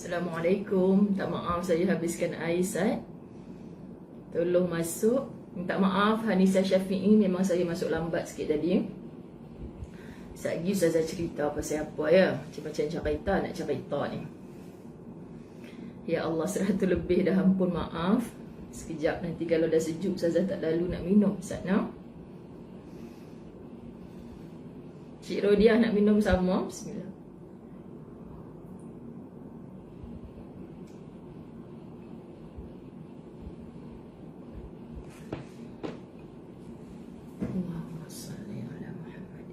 Assalamualaikum. Tak maaf saya habiskan air Sat. Tolong masuk. Minta maaf Hanisa Syafi'i, memang saya masuk lambat sikit tadi. Sekejap saya cerita pasal apa ya. Macam-macam cerita nak cerita ni. Ya Allah, 100 lebih dah, ampun maaf. Sekejap nanti kalau dah sejuk saya tak lalu nak minum Sat no? Cik Rodiah nak minum sama. Bismillah. Allahumma salli ala Muhammad.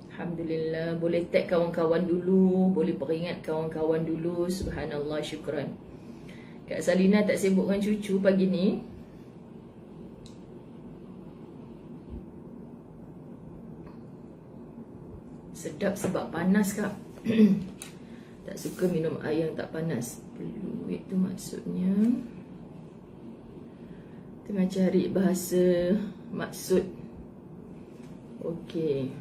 Alhamdulillah. Boleh tag kawan-kawan dulu, boleh peringat kawan-kawan dulu. Subhanallah, syukran. Kak Salina tak sibuk dengan cucu pagi ni. Sedap sebab panas Kak. Tak suka minum air yang tak panas. Fluid tu maksudnya, tengah cari bahasa maksud. Okey.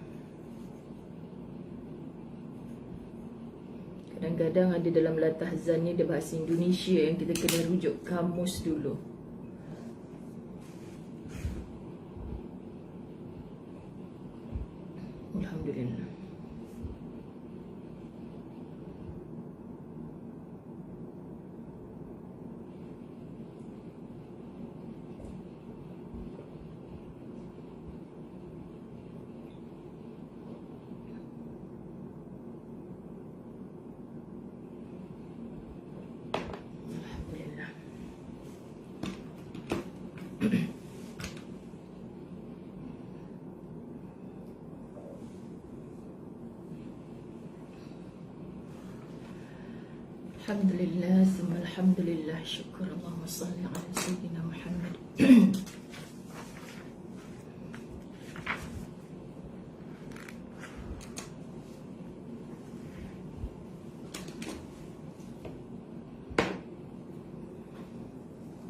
Kadang-kadang ada dalam latahzan ni ada bahasa Indonesia yang kita kena rujuk kamus dulu. Alhamdulillah. Alhamdulillah, summa alhamdulillah, syukur Allahumma salli ala Sayyidina Muhammad.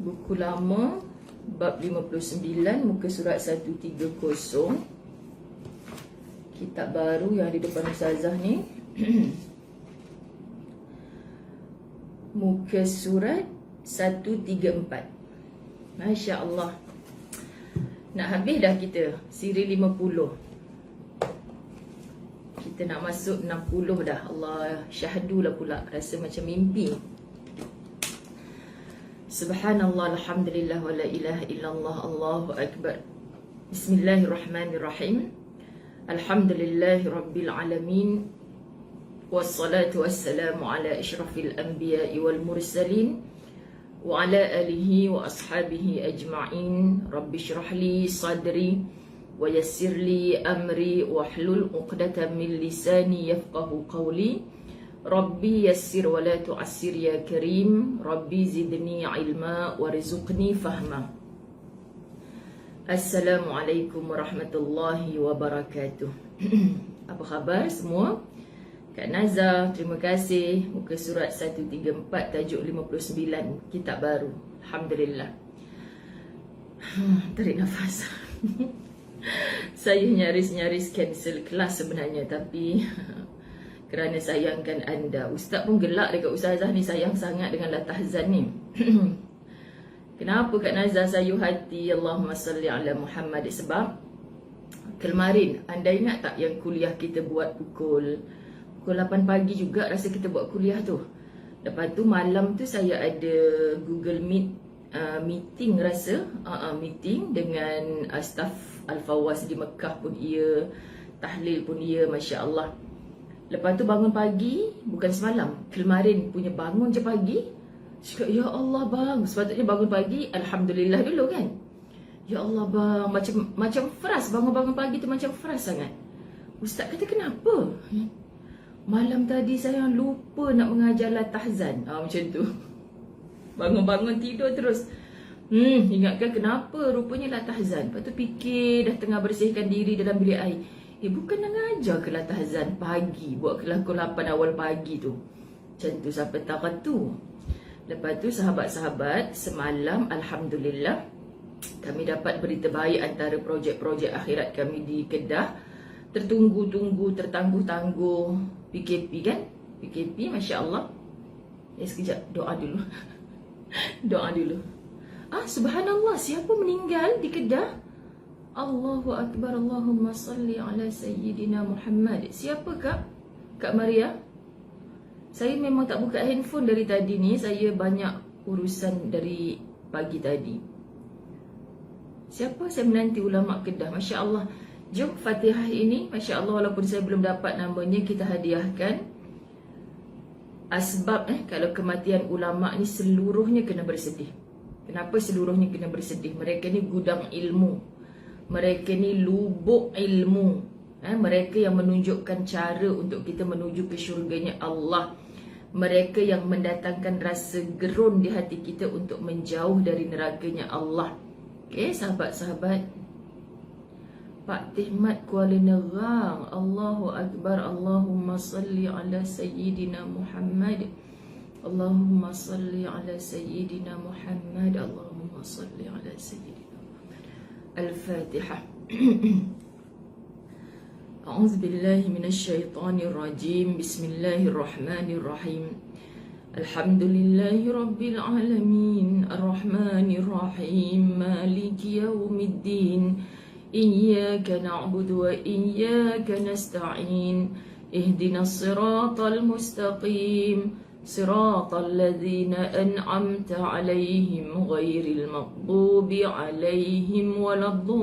Buku lama, bab 59, muka surat 130. Kitab baru yang di depan Ustazah ni. Muka surat 134. Masya Allah. Nak habis dah kita siri 50. Kita nak masuk 60 dah. Allah syahdu lah pula. Rasa macam mimpi. Subhanallah, alhamdulillah, wa la ilaha illallah, Allahu akbar. Bismillahirrahmanirrahim. Alhamdulillahi rabbil alamin. Wassalatu wassalamu ala asyrafil anbiya'i wal mursalin wa ala alihi wa ashabihi ajma'in. Rabbi syrah li sadri wa yassir li amri wahlul 'uqdatam min lisani yafqahu qawli. Rabbi yassir wa la tu'assir ya karim. Rabbi zidni ilma warzuqni fahma. Assalamualaikum warahmatullahi wabarakatuh. Apa khabar semua? Kak Naza, terima kasih. Muka surat 134, tajuk 59, kitab baru. Alhamdulillah. Tarik nafas. Saya nyaris-nyaris cancel kelas sebenarnya, tapi kerana sayangkan anda. Ustaz pun gelak dekat Ustazah ni, sayang sangat dengan latahzan ni. Kenapa Kak Naza sayu hati? Allahumma salli ala Muhammad. Sebab kemarin, anda ingat tak yang kuliah kita buat pukul 8 pagi juga rasa kita buat kuliah tu. Lepas tu malam tu saya ada Google Meet meeting rasa. Meeting dengan staff Al-Fawaz di Mekah pun ia, tahlil pun ia, Masya Allah. Lepas tu bangun pagi, bukan semalam, kemarin punya bangun je pagi. Cakap, ya Allah bang, sepatutnya bangun pagi, Alhamdulillah dulu kan. Ya Allah bang, macam fresh, bangun-bangun pagi tu macam fresh sangat. Ustaz kata kenapa? Malam tadi saya lupa nak mengajar latahzan. Macam tu. Bangun-bangun tidur terus. Ingatkan kenapa rupanya latahzan. Lepas tu fikir dah tengah bersihkan diri dalam bilik air. Bukan nak ngajar ke latahzan pagi. Buat kelas pukul 8 awal pagi tu. Macam tu sampai tahap tu. Lepas tu sahabat-sahabat, semalam Alhamdulillah Kami dapat berita baik antara projek-projek akhirat kami di Kedah. Tertunggu-tunggu, tertangguh-tangguh PKP kan? PKP, Masya Allah. Sekejap, doa dulu. Doa dulu. Subhanallah, siapa meninggal di Kedah? Allahu Akbar, Allahumma salli ala Sayyidina Muhammad. Siapa Kak? Kak Maria? Saya memang tak buka handphone dari tadi ni. Saya banyak urusan dari pagi tadi. Siapa? Saya menanti ulama Kedah. Masya Allah. Jom Fatihah ini, Masya Allah, walaupun saya belum dapat namanya, kita hadiahkan. Asbab kalau kematian ulama ni seluruhnya kena bersedih. Kenapa seluruhnya kena bersedih? Mereka ni gudang ilmu. Mereka ni lubuk ilmu. Mereka yang menunjukkan cara untuk kita menuju ke syurganya Allah. Mereka yang mendatangkan rasa gerun di hati kita untuk menjauh dari nerakanya Allah. Okey, sahabat-sahabat. Pak Tihmat Kuala Nerang. Allahu Akbar. Allahumma salli ala Sayyidina Muhammad. Allahumma salli ala Sayyidina Muhammad. Allahumma salli ala Sayyidina Muhammad. Al-Fatihah. A'udzu billahi minasy syaithanir rajim. Bismillahirrahmanirrahim. Alhamdulillahi rabbil alamin. Arrahmanir rahim. Maliki yaumiddin. Iyyaka na'budu wa iyyaka nasta'in. Ihdinas siratal mustaqim. Siratal ladzina an'amta 'alaihim ghairil maghdubi 'alaihim waladdallin.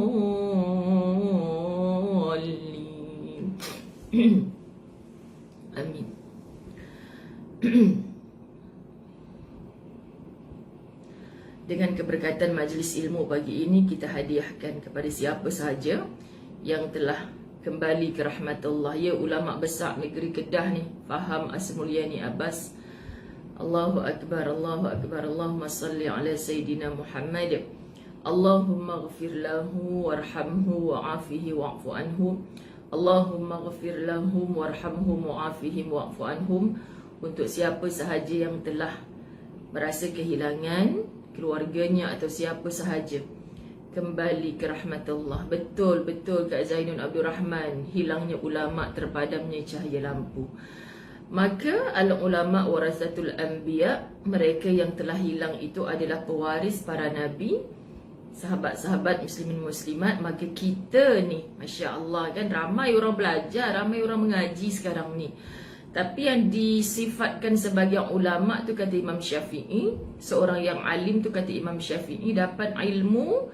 Amin. Dengan keberkatan majlis ilmu pagi ini, kita hadiahkan kepada siapa sahaja yang telah kembali ke rahmatullah. Ya, ulama besar negeri Kedah ni, Faham Asmulyani Abbas. Allahu Akbar, Allahu Akbar. Allahumma salli ala Sayyidina Muhammad. Allahumma ghafir lahu warhamhu wa'afihi wa'fu anhu. Allahumma ghafir lahum warhamhum wa'afihim wa'fu anhum. Untuk siapa sahaja yang telah merasa kehilangan keluarganya atau siapa sahaja, kembali ke rahmatullah. Betul-betul Kak Zainun Abdul Rahman, hilangnya ulama, terpadamnya cahaya lampu. Maka al-ulama warasatul anbiya, mereka yang telah hilang itu adalah pewaris para nabi. Sahabat-sahabat muslimin muslimat, maka kita ni, Masya Allah kan, ramai orang belajar, ramai orang mengaji sekarang ni. Tapi yang disifatkan sebagai ulama tu kata Imam Syafi'i, seorang yang alim tu kata Imam Syafi'i, dapat ilmu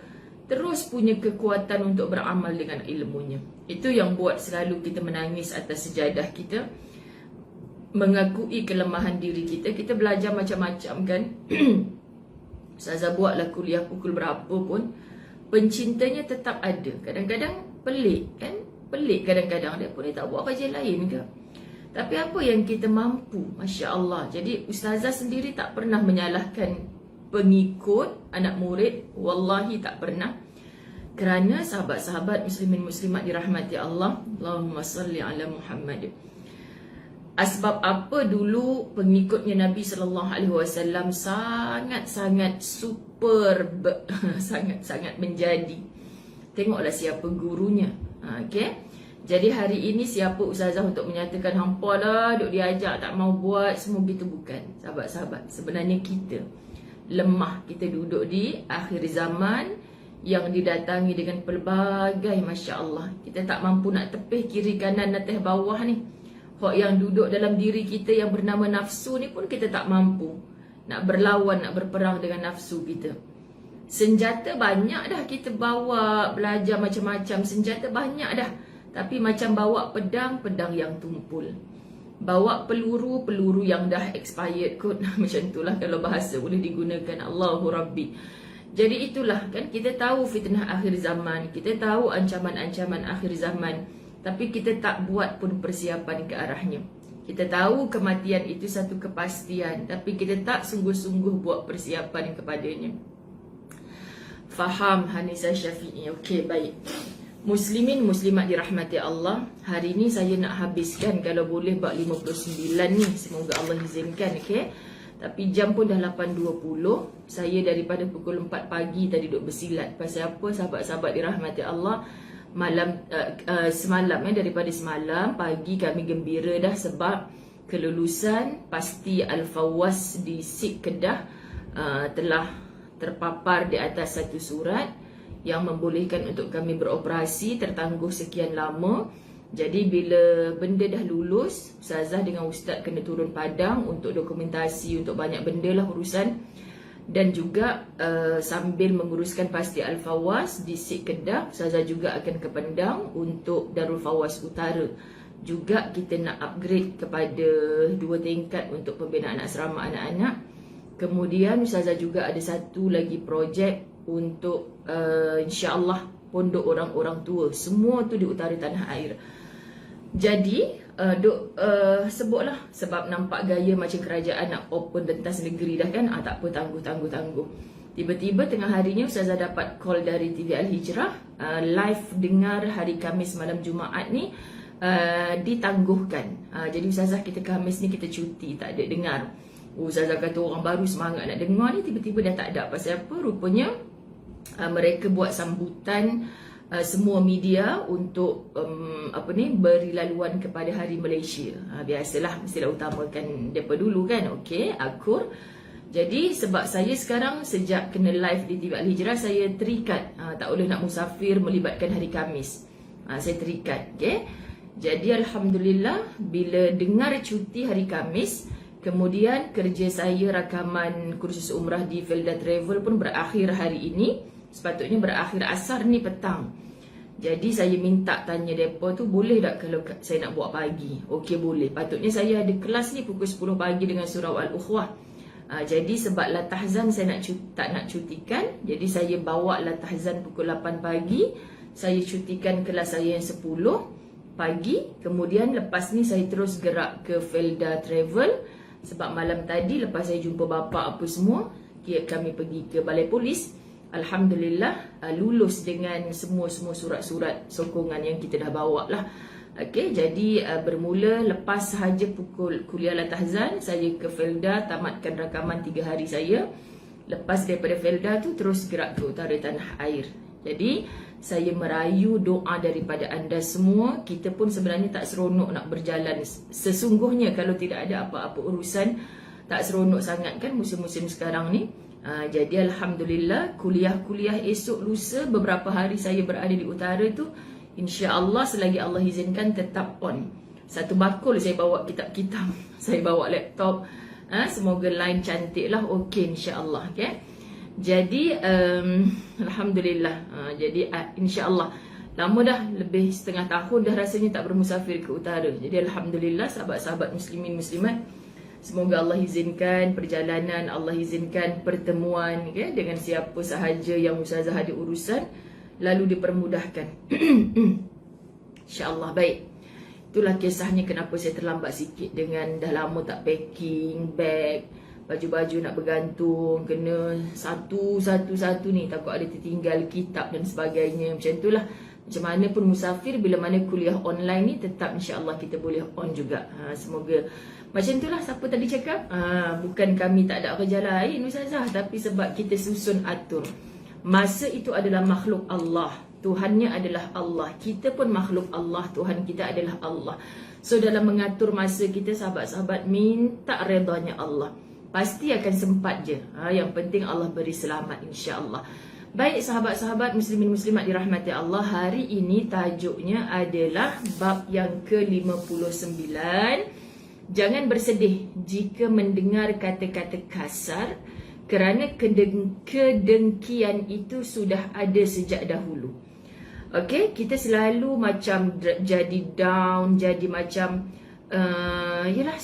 terus punya kekuatan untuk beramal dengan ilmunya. Itu yang buat selalu kita menangis atas sejadah kita, mengakui kelemahan diri kita. Kita belajar macam-macam kan. Ustazah buatlah kuliah pukul berapa pun, pencintanya tetap ada. Kadang-kadang pelik kan, pelik kadang-kadang dia pun dia tak buat kajian lain ke. Tapi apa yang kita mampu, Masya Allah. Jadi Ustazah sendiri tak pernah menyalahkan pengikut, anak murid. Wallahi tak pernah. Kerana sahabat-sahabat muslimin muslimat dirahmati Allah. Allahumma salli ala Muhammad. Asbab apa dulu pengikutnya Nabi SAW sangat-sangat superb, sangat-sangat menjadi. Tengoklah siapa gurunya. Okay? Jadi hari ini siapa Ustazah untuk menyatakan hampa lah, duk diajak tak mau buat, semua gitu, bukan. Sahabat-sahabat, sebenarnya kita lemah. Kita duduk di akhir zaman yang didatangi dengan pelbagai Masya Allah. Kita tak mampu nak tepih kiri kanan atas bawah ni. Hak yang duduk dalam diri kita yang bernama nafsu ni pun kita tak mampu nak berlawan, nak berperang dengan nafsu kita. Senjata banyak dah kita bawa, belajar macam-macam, senjata banyak dah. Tapi macam bawa pedang, pedang yang tumpul. Bawa peluru, peluru yang dah expired kot. Macam itulah kalau bahasa boleh digunakan. Allahu Rabbi. Jadi itulah kan, kita tahu fitnah akhir zaman, kita tahu ancaman-ancaman akhir zaman, tapi kita tak buat pun persiapan ke arahnya. Kita tahu kematian itu satu kepastian, tapi kita tak sungguh-sungguh buat persiapan kepadanya. Faham Hanisa Syafi'i. Okey, baik. Muslimin muslimat dirahmati Allah, hari ni saya nak habiskan kalau boleh bab 59 ni, semoga Allah izinkan. Okay? Tapi jam pun dah 8.20. Saya daripada pukul 4 pagi tadi duduk bersilat. Pasal apa sahabat-sahabat dirahmati Allah? Semalam daripada semalam pagi kami gembira dah sebab kelulusan pasti Al-Fawwas di SIP Kedah telah terpapar di atas satu surat yang membolehkan untuk kami beroperasi tertangguh sekian lama. Jadi bila benda dah lulus, Ustazah dengan Ustaz kena turun padang untuk dokumentasi untuk banyak benda lah urusan. Dan juga sambil menguruskan pasti Al-Fawwas di SIP Kedah, Ustazah juga akan ke Pendang untuk Darul Fawwas Utara. Juga kita nak upgrade kepada 2 tingkat untuk pembinaan asrama anak-anak. Kemudian Ustazah juga ada satu lagi projek untuk insya-Allah pondok orang-orang tua. Semua tu di utara tanah air. Jadi sebutlah sebab nampak gaya macam kerajaan nak open rentas negeri dah kan. Tak apa, tangguh. Tiba-tiba tengah harinya Ustazah dapat call dari TV Al-Hijrah, live dengar hari Khamis malam Jumaat ni ditangguhkan. Jadi Ustazah kita Khamis ni kita cuti, tak ada dengar. Ustazah kata orang baru semangat nak dengar ni, tiba-tiba dah tak ada. Pasal apa? Rupanya mereka buat sambutan semua media untuk beri laluan kepada Hari Malaysia. Biasalah, mestilah utamakan depa dulu kan. Okey, akur. Jadi sebab saya sekarang sejak kena live di TV Al-Hijrah, saya terikat tak boleh nak musafir melibatkan hari Khamis. Saya terikat. Okey. Jadi alhamdulillah bila dengar cuti hari Khamis, kemudian kerja saya rakaman kursus umrah di Felda Travel pun berakhir hari ini. Sepatutnya berakhir asar ni petang. Jadi saya minta tanya mereka tu, boleh tak kalau saya nak buat pagi? Okey, boleh. Patutnya saya ada kelas ni pukul 10 pagi dengan surau Al-Ukhwah. Jadi sebab latahzan saya tak nak cutikan, jadi saya bawa latahzan pukul 8 pagi. Saya cutikan kelas saya yang 10 pagi. Kemudian lepas ni saya terus gerak ke Felda Travel. Sebab malam tadi lepas saya jumpa bapa apa semua, kami pergi ke balai polis. Alhamdulillah lulus dengan semua surat-surat sokongan yang kita dah bawa lah. Okey, jadi bermula lepas sahaja pukul kuliah latahzan, saya ke Felda tamatkan rakaman 3 hari saya. Lepas daripada Felda tu terus gerak ke utara tanah air. Jadi saya merayu doa daripada anda semua. Kita pun sebenarnya tak seronok nak berjalan. Sesungguhnya kalau tidak ada apa-apa urusan, tak seronok sangat kan musim-musim sekarang ni. Jadi alhamdulillah kuliah-kuliah esok lusa beberapa hari saya berada di utara tu, insya-Allah selagi Allah izinkan tetap on. Satu bakul saya bawa kitab-kitab, saya bawa laptop. Semoga line cantik lah. Okey, insya-Allah. Okay. Jadi alhamdulillah. Jadi insya-Allah lama dah, lebih setengah tahun dah rasanya tak bermusafir ke utara. Jadi alhamdulillah sahabat-sahabat muslimin muslimat, semoga Allah izinkan perjalanan, Allah izinkan pertemuan dengan siapa sahaja yang Ustazah ada urusan, lalu dipermudahkan. InsyaAllah. Baik, itulah kisahnya kenapa saya terlambat sikit dengan dah lama tak packing bag, baju-baju nak bergantung, kena satu-satu ni, takut ada tertinggal kitab dan sebagainya. Macam itulah. Macam mana pun musafir, bila mana kuliah online ni tetap insya-Allah kita boleh on juga. Semoga macam itulah. Siapa tadi cakap bukan kami tak ada kerja lain Ustazah, tapi sebab kita susun atur. Masa itu adalah makhluk Allah, Tuhannya adalah Allah. Kita pun makhluk Allah, Tuhan kita adalah Allah. So dalam mengatur masa kita, sahabat-sahabat, minta redanya Allah. Pasti akan sempat je. Yang penting Allah beri selamat insya-Allah. Baik sahabat-sahabat muslimin muslimat dirahmati Allah, hari ini tajuknya adalah bab yang ke-59. Jangan bersedih jika mendengar kata-kata kasar, kerana kedengkian itu sudah ada sejak dahulu. Okey, kita selalu macam jadi down, jadi macam yalah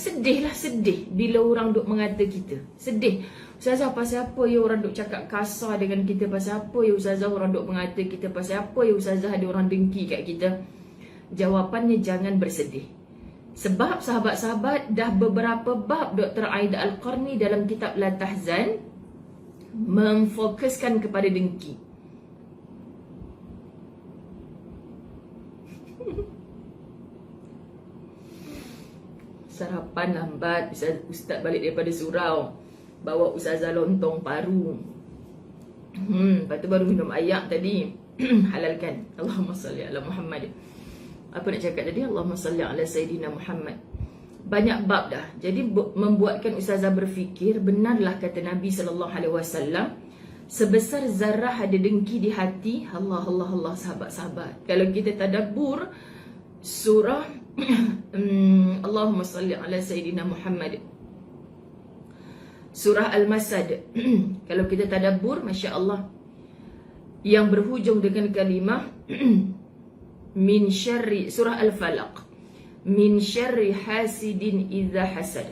sedih bila orang duk mengata kita. Sedih. Ustazah, pasal apa ya orang duk cakap kasar dengan kita? Pasal apa ya Ustazah orang duk mengata kita? Pasal apa ya Ustazah ada orang dengki kat kita? Jawapannya, jangan bersedih. Sebab sahabat-sahabat, dah beberapa bab Dr. Aida Al-Qarni dalam kitab Latahzan memfokuskan kepada dengki. Sarapan lambat, Ustaz balik daripada surau. bawa ustazah lontong paru. Lepas tu baru minum ayak tadi. Halalkan. Allahumma salli ala Muhammad. Apa nak cakap tadi? Allahumma salli ala Sayyidina Muhammad. Banyak bab dah. Jadi membuatkan ustazah berfikir, benarlah kata Nabi SAW, sebesar zarah ada dengki di hati. Allah, sahabat-sahabat. Kalau kita tadabbur surah Allahumma salli ala Sayyidina Muhammad, surah Al-Masad. Kalau kita tadabbur, Masya Allah, yang berhujung dengan kalimah min syarri, surah Al-Falaq, min syarri hasidin idza hasad.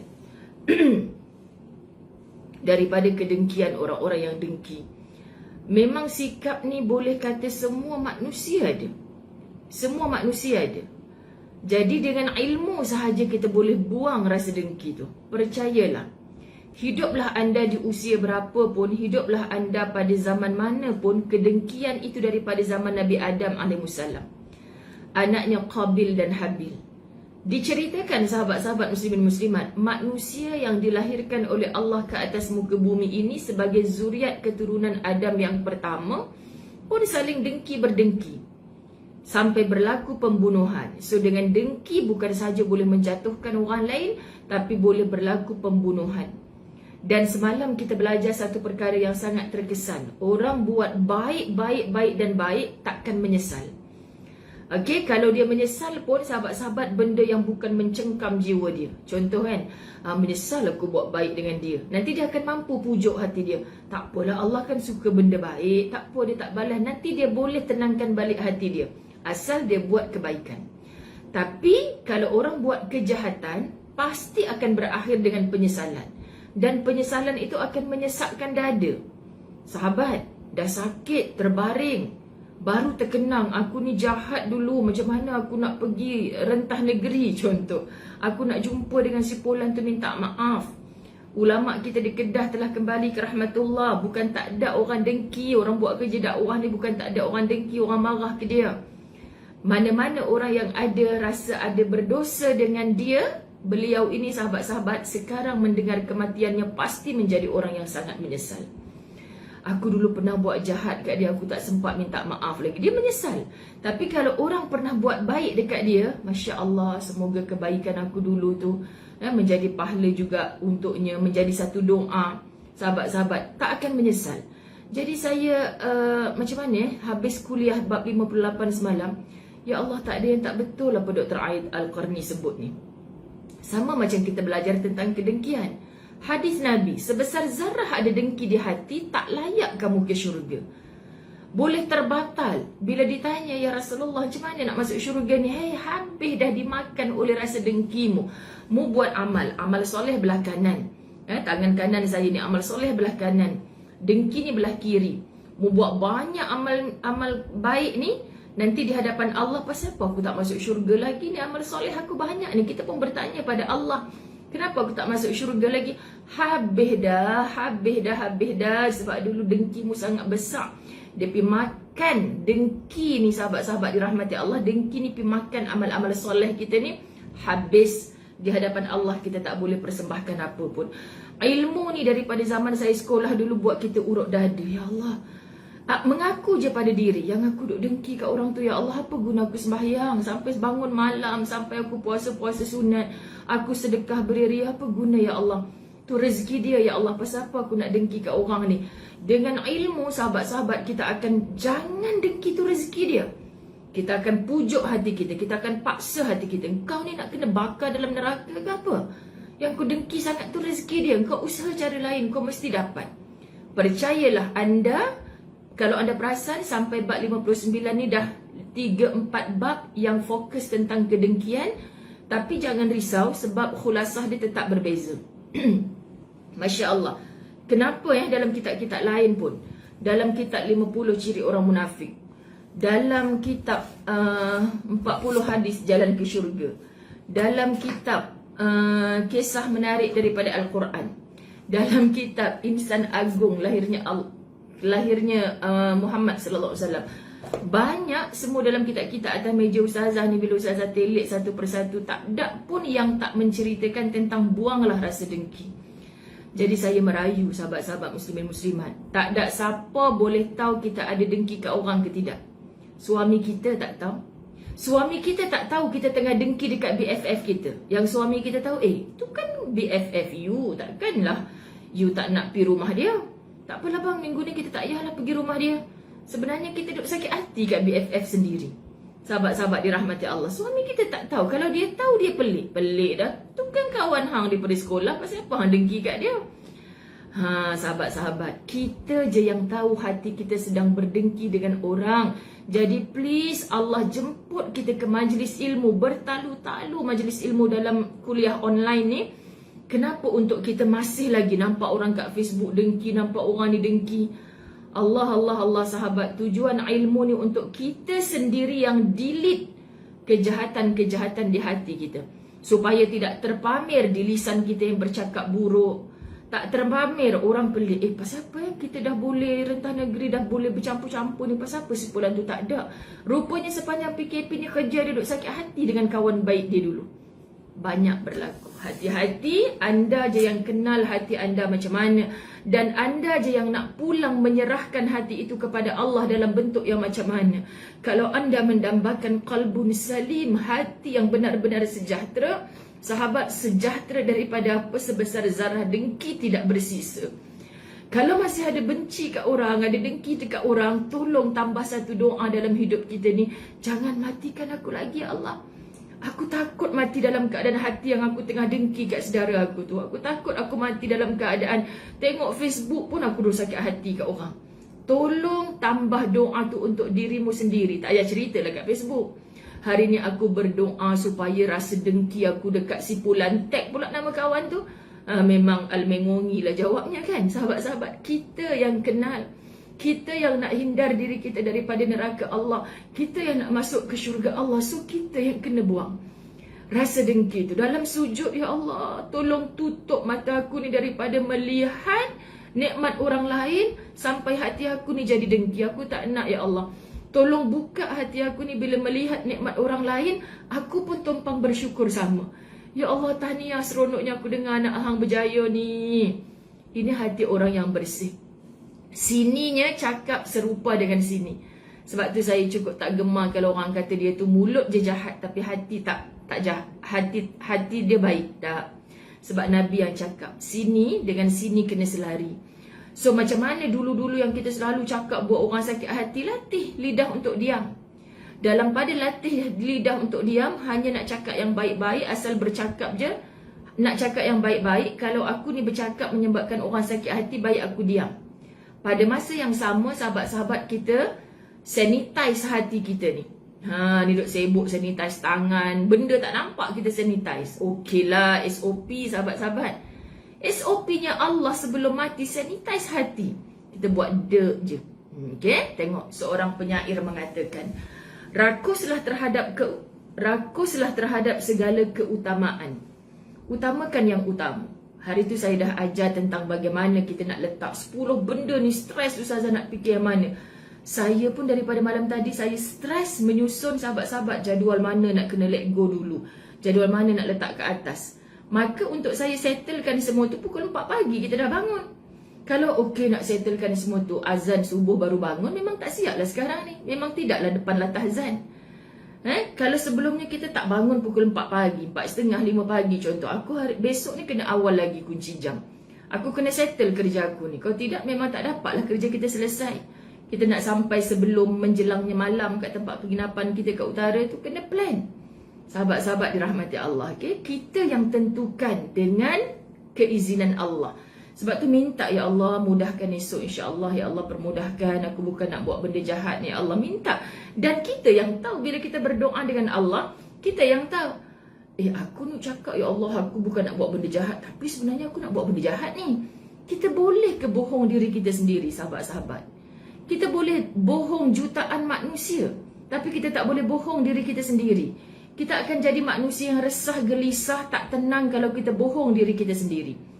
Daripada kedengkian orang-orang yang dengki. Memang sikap ni boleh kata semua manusia ada. Semua manusia ada. Jadi dengan ilmu sahaja kita boleh buang rasa dengki tu. Percayalah. Hiduplah anda di usia berapa pun, hiduplah anda pada zaman mana pun, kedengkian itu daripada zaman Nabi Adam AS, anaknya Qabil dan Habil. Diceritakan sahabat-sahabat muslimin muslimat, manusia yang dilahirkan oleh Allah ke atas muka bumi ini sebagai zuriat keturunan Adam yang pertama pun saling dengki berdengki sampai berlaku pembunuhan. So dengan dengki bukan sahaja boleh menjatuhkan orang lain, tapi boleh berlaku pembunuhan. Dan semalam kita belajar satu perkara yang sangat terkesan. Orang buat baik dan baik takkan menyesal. Okey, kalau dia menyesal pun sahabat-sahabat, benda yang bukan mencengkam jiwa dia. Contoh kan, menyesal aku buat baik dengan dia. Nanti dia akan mampu pujuk hati dia. Tak apalah, Allah kan suka benda baik. Tak apa, dia tak balas. Nanti dia boleh tenangkan balik hati dia. Asal dia buat kebaikan. Tapi kalau orang buat kejahatan, pasti akan berakhir dengan penyesalan. Dan penyesalan itu akan menyesakkan dada. Sahabat, dah sakit, terbaring, baru terkenang, aku ni jahat dulu, macam mana aku nak pergi rentah negeri contoh. Aku nak jumpa dengan si Polan tu, minta maaf. Ulama kita di Kedah telah kembali ke rahmatullah. Bukan tak ada orang dengki, orang buat kerja dakwah ni bukan tak ada orang dengki, orang marah ke dia. Mana-mana orang yang ada rasa ada berdosa dengan dia, beliau ini sahabat-sahabat sekarang mendengar kematiannya pasti menjadi orang yang sangat menyesal. Aku dulu pernah buat jahat kat dia, aku tak sempat minta maaf lagi. Dia menyesal. Tapi kalau orang pernah buat baik dekat dia, Masya Allah, semoga kebaikan aku dulu tu menjadi pahala juga untuknya, menjadi satu doa. Sahabat-sahabat tak akan menyesal. Jadi saya macam mana habis kuliah bab 58 semalam, ya Allah, tak ada yang tak betul apa Dr. Aid Al-Qarni sebut ni. Sama macam kita belajar tentang kedengkian. Hadis Nabi, sebesar zarah ada dengki di hati, tak layak kamu ke syurga. Boleh terbatal. Bila ditanya, ya Rasulullah, macam mana nak masuk syurga ni? Hei, habis dah dimakan oleh rasa dengkimu. Mu buat amal soleh belah kanan. Tangan kanan saya ni amal soleh belah kanan, dengki ni belah kiri. Mu buat banyak amal baik ni, nanti di hadapan Allah, pasal apa aku tak masuk syurga lagi ni? Amal soleh aku banyak ni. Kita pun bertanya pada Allah, kenapa aku tak masuk syurga lagi? Habis dah. Sebab dulu dengkimu sangat besar. Dia pergi makan dengki ni, sahabat-sahabat dirahmati Allah. Dengki ni pergi makan amal-amal soleh kita ni. Habis di hadapan Allah, kita tak boleh persembahkan apa pun. Ilmu ni daripada zaman saya sekolah dulu buat kita urut dada. Ya Allah, mengaku je pada diri, yang aku duk dengki kat orang tu, ya Allah, apa guna aku sembahyang sampai bangun malam, sampai aku puasa sunat, aku sedekah beri, apa guna ya Allah? Tu rezeki dia ya Allah, pasal apa aku nak dengki kat orang ni? Dengan ilmu sahabat-sahabat, kita akan jangan dengki tu rezeki dia. Kita akan pujuk hati kita, kita akan paksa hati kita. Engkau ni nak kena bakar dalam neraka ke apa? Yang kau dengki sangat tu rezeki dia, engkau usaha cara lain, kau mesti dapat. Percayalah anda, kalau anda perasan sampai bab 59 ni dah 3-4 bab yang fokus tentang kedengkian. Tapi jangan risau sebab khulasah dia tetap berbeza. Masya Allah. Kenapa dalam kitab-kitab lain pun, dalam kitab 50 ciri orang munafik, dalam kitab 40 hadis jalan ke syurga, dalam kitab kisah menarik daripada Al-Quran, dalam kitab insan agung lahirnya Muhammad sallallahu alaihi wasallam, banyak semua dalam kitab-kitab atas meja ustazah ni. Bila ustazah telik satu persatu, tak ada pun yang tak menceritakan tentang buanglah rasa dengki. Jadi saya merayu sahabat-sahabat muslimin muslimat. Tak ada siapa boleh tahu kita ada dengki kat orang ke tidak. Suami kita tak tahu. Suami kita tak tahu kita tengah dengki dekat BFF kita. Yang suami kita tahu, tu kan BFF you. Takkanlah you tak nak pergi rumah dia. Tak apalah bang, minggu ni kita tak payahlah pergi rumah dia. Sebenarnya kita duduk sakit hati kat BFF sendiri. Sahabat-sahabat dirahmati Allah, suami kita tak tahu. Kalau dia tahu, dia pelik. Pelik dah. Tu kan kawan hang daripada sekolah. Pasal apa hang dengki kat dia? Sahabat-sahabat, kita je yang tahu hati kita sedang berdengki dengan orang. Jadi please, Allah jemput kita ke majlis ilmu. Bertalu-talu majlis ilmu dalam kuliah online ni. Kenapa untuk kita masih lagi nampak orang kat Facebook dengki, nampak orang ni dengki? Allah sahabat, tujuan ilmu ni untuk kita sendiri yang delete kejahatan-kejahatan di hati kita. Supaya tidak terpamer di lisan kita yang bercakap buruk. Tak terpamer orang pelik. Pasal apa kita dah boleh rentah negeri, dah boleh bercampur-campur ni. Pasal apa sebulan tu tak ada? Rupanya sepanjang PKP ni kerja dia duduk sakit hati dengan kawan baik dia dulu. Banyak berlaku. Hati-hati, anda je yang kenal hati anda macam mana. Dan anda je yang nak pulang menyerahkan hati itu kepada Allah dalam bentuk yang macam mana. Kalau anda mendambakan qalbun salim, hati yang benar-benar sejahtera, sahabat, sejahtera daripada apa sebesar zarah dengki tidak bersisa. Kalau masih ada benci kat orang, ada dengki dekat orang, tolong tambah satu doa dalam hidup kita ni. Jangan matikan aku lagi ya Allah. Aku takut mati dalam keadaan hati yang aku tengah dengki kat saudara aku tu. Aku takut aku mati dalam keadaan tengok Facebook pun aku dah sakit hati kat orang. Tolong tambah doa tu untuk dirimu sendiri. Tak payah cerita lah kat Facebook. Hari ni aku berdoa supaya rasa dengki aku dekat si Pulan, tag pula nama kawan tu. Memang Al-Mengongi lah jawabnya kan. Sahabat-sahabat, kita yang kenal. Kita yang nak hindar diri kita daripada neraka Allah. Kita yang nak masuk ke syurga Allah. So kita yang kena buang rasa dengki tu dalam sujud. Ya Allah, tolong tutup mata aku ni daripada melihat nikmat orang lain sampai hati aku ni jadi dengki. Aku tak nak ya Allah. Tolong buka hati aku ni bila melihat nikmat orang lain, aku pun tumpang bersyukur sama. Ya Allah, tahniah seronoknya aku dengar anak hang berjaya ni. Ini hati orang yang bersih. Sininya cakap serupa dengan sini. Sebab tu saya cukup tak gemar kalau orang kata dia tu mulut je jahat tapi hati tak jahat. Hati dia baik. Tak. Sebab Nabi yang cakap sini dengan sini kena selari. So macam mana dulu-dulu yang kita selalu cakap buat orang sakit hati, latih lidah untuk diam. Dalam pada latih lidah untuk diam, hanya nak cakap yang baik-baik, asal bercakap je. Nak cakap yang baik-baik, kalau aku ni bercakap menyebabkan orang sakit hati, baik aku diam. Pada masa yang sama, sahabat-sahabat kita sanitize hati kita ni. Ni duk sibuk sanitize tangan, benda tak nampak kita sanitize. Okeylah SOP sahabat-sahabat. SOP-nya Allah sebelum mati sanitize hati. Kita buat je. Okey, tengok seorang penyair mengatakan, rakuslah terhadap segala keutamaan. Utamakan yang utama. Hari tu saya dah ajar tentang bagaimana kita nak letak 10 benda ni, stres Ustazah nak fikir yang mana. Saya pun daripada malam tadi saya stres menyusun sahabat-sahabat jadual mana nak kena let go dulu. Jadual mana nak letak ke atas. Maka untuk saya settlekan semua tu pukul 4 pagi kita dah bangun. Kalau okey nak settlekan semua tu, azan subuh baru bangun, memang tak siap lah sekarang ni. Memang tidaklah depan latah azan. Kalau sebelumnya kita tak bangun pukul 4 pagi, 4.30, 5 pagi contoh, aku besok ni kena awal lagi kunci jam. Aku kena settle kerja aku ni. Kalau tidak memang tak dapatlah kerja kita selesai. Kita nak sampai sebelum menjelangnya malam kat tempat penginapan kita kat utara tu, kena plan. Sahabat-sahabat dirahmati Allah, okay? Kita yang tentukan dengan keizinan Allah. Sebab tu minta, ya Allah mudahkan esok insya-Allah, ya Allah permudahkan, aku bukan nak buat benda jahat ni, ya Allah minta. Dan kita yang tahu bila kita berdoa dengan Allah, kita yang tahu. Aku nak cakap ya Allah aku bukan nak buat benda jahat, tapi sebenarnya aku nak buat benda jahat ni. Kita boleh ke bohong diri kita sendiri sahabat-sahabat. Kita boleh bohong jutaan manusia, tapi kita tak boleh bohong diri kita sendiri. Kita akan jadi manusia yang resah, gelisah, tak tenang kalau kita bohong diri kita sendiri.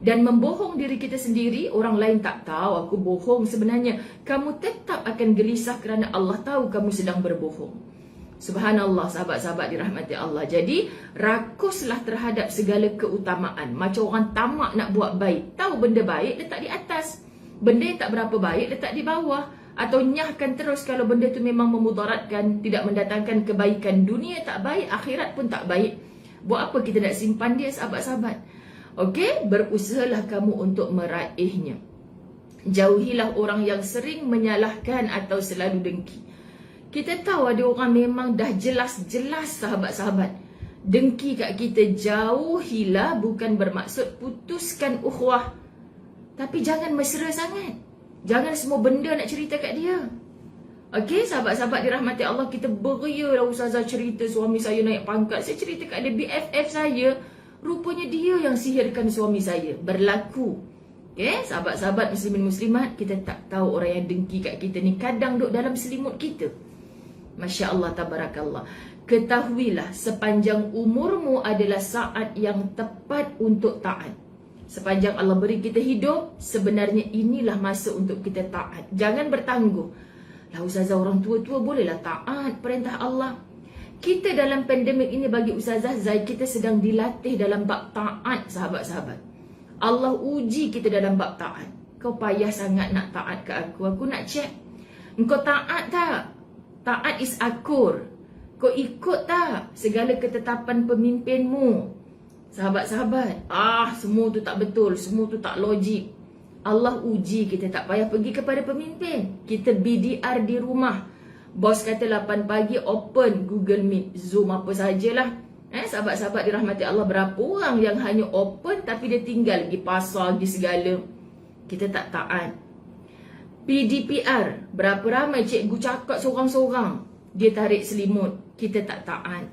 Dan membohong diri kita sendiri, orang lain tak tahu aku bohong sebenarnya. Kamu tetap akan gelisah kerana Allah tahu kamu sedang berbohong. Subhanallah, sahabat-sahabat dirahmati Allah. Jadi rakuslah terhadap segala keutamaan. Macam orang tamak nak buat baik, tahu benda baik letak di atas, benda yang tak berapa baik letak di bawah, atau nyahkan terus kalau benda tu memang memudaratkan, tidak mendatangkan kebaikan. Dunia tak baik, akhirat pun tak baik. Buat apa kita nak simpan dia, sahabat-sahabat? Okey, berusahalah kamu untuk meraihnya. Jauhilah orang yang sering menyalahkan atau selalu dengki. Kita tahu ada orang memang dah jelas-jelas, sahabat-sahabat, dengki kat kita. Jauhilah, bukan bermaksud putuskan ukhuwah, tapi jangan mesra sangat. Jangan semua benda nak cerita kat dia. Okey, sahabat-sahabat dirahmati Allah, kita beria lah ustazah cerita suami saya naik pangkat. Saya cerita kat dia BFF saya, rupanya dia yang sihirkan suami saya. Berlaku. Okey, sahabat-sahabat muslimin muslimat, kita tak tahu orang yang dengki kat kita ni kadang duduk dalam selimut kita. Masya Allah, tabarakallah. Ketahuilah, sepanjang umurmu adalah saat yang tepat untuk taat. Sepanjang Allah beri kita hidup, sebenarnya inilah masa untuk kita taat. Jangan bertangguh. Lah ustazah, orang tua-tua bolehlah taat perintah Allah. Kita dalam pandemik ini, bagi ustazah Zai, kita sedang dilatih dalam bab taat, sahabat-sahabat. Allah uji kita dalam bab taat. Kau payah sangat nak taat ke aku. Aku nak check. Engkau taat tak? Taat is akur. Kau ikut tak segala ketetapan pemimpinmu? Sahabat-sahabat, semua tu tak betul, semua tu tak logik. Allah uji kita, tak payah pergi kepada pemimpin. Kita BDR di rumah. Bos kata 8 pagi open Google Meet, Zoom, apa sajalah. Sahabat-sahabat dirahmati Allah, berapa orang yang hanya open tapi dia tinggal pergi pasar, pergi segala. Kita tak taat. PDPR, berapa ramai cikgu cakap seorang-seorang, dia tarik selimut. Kita tak taat.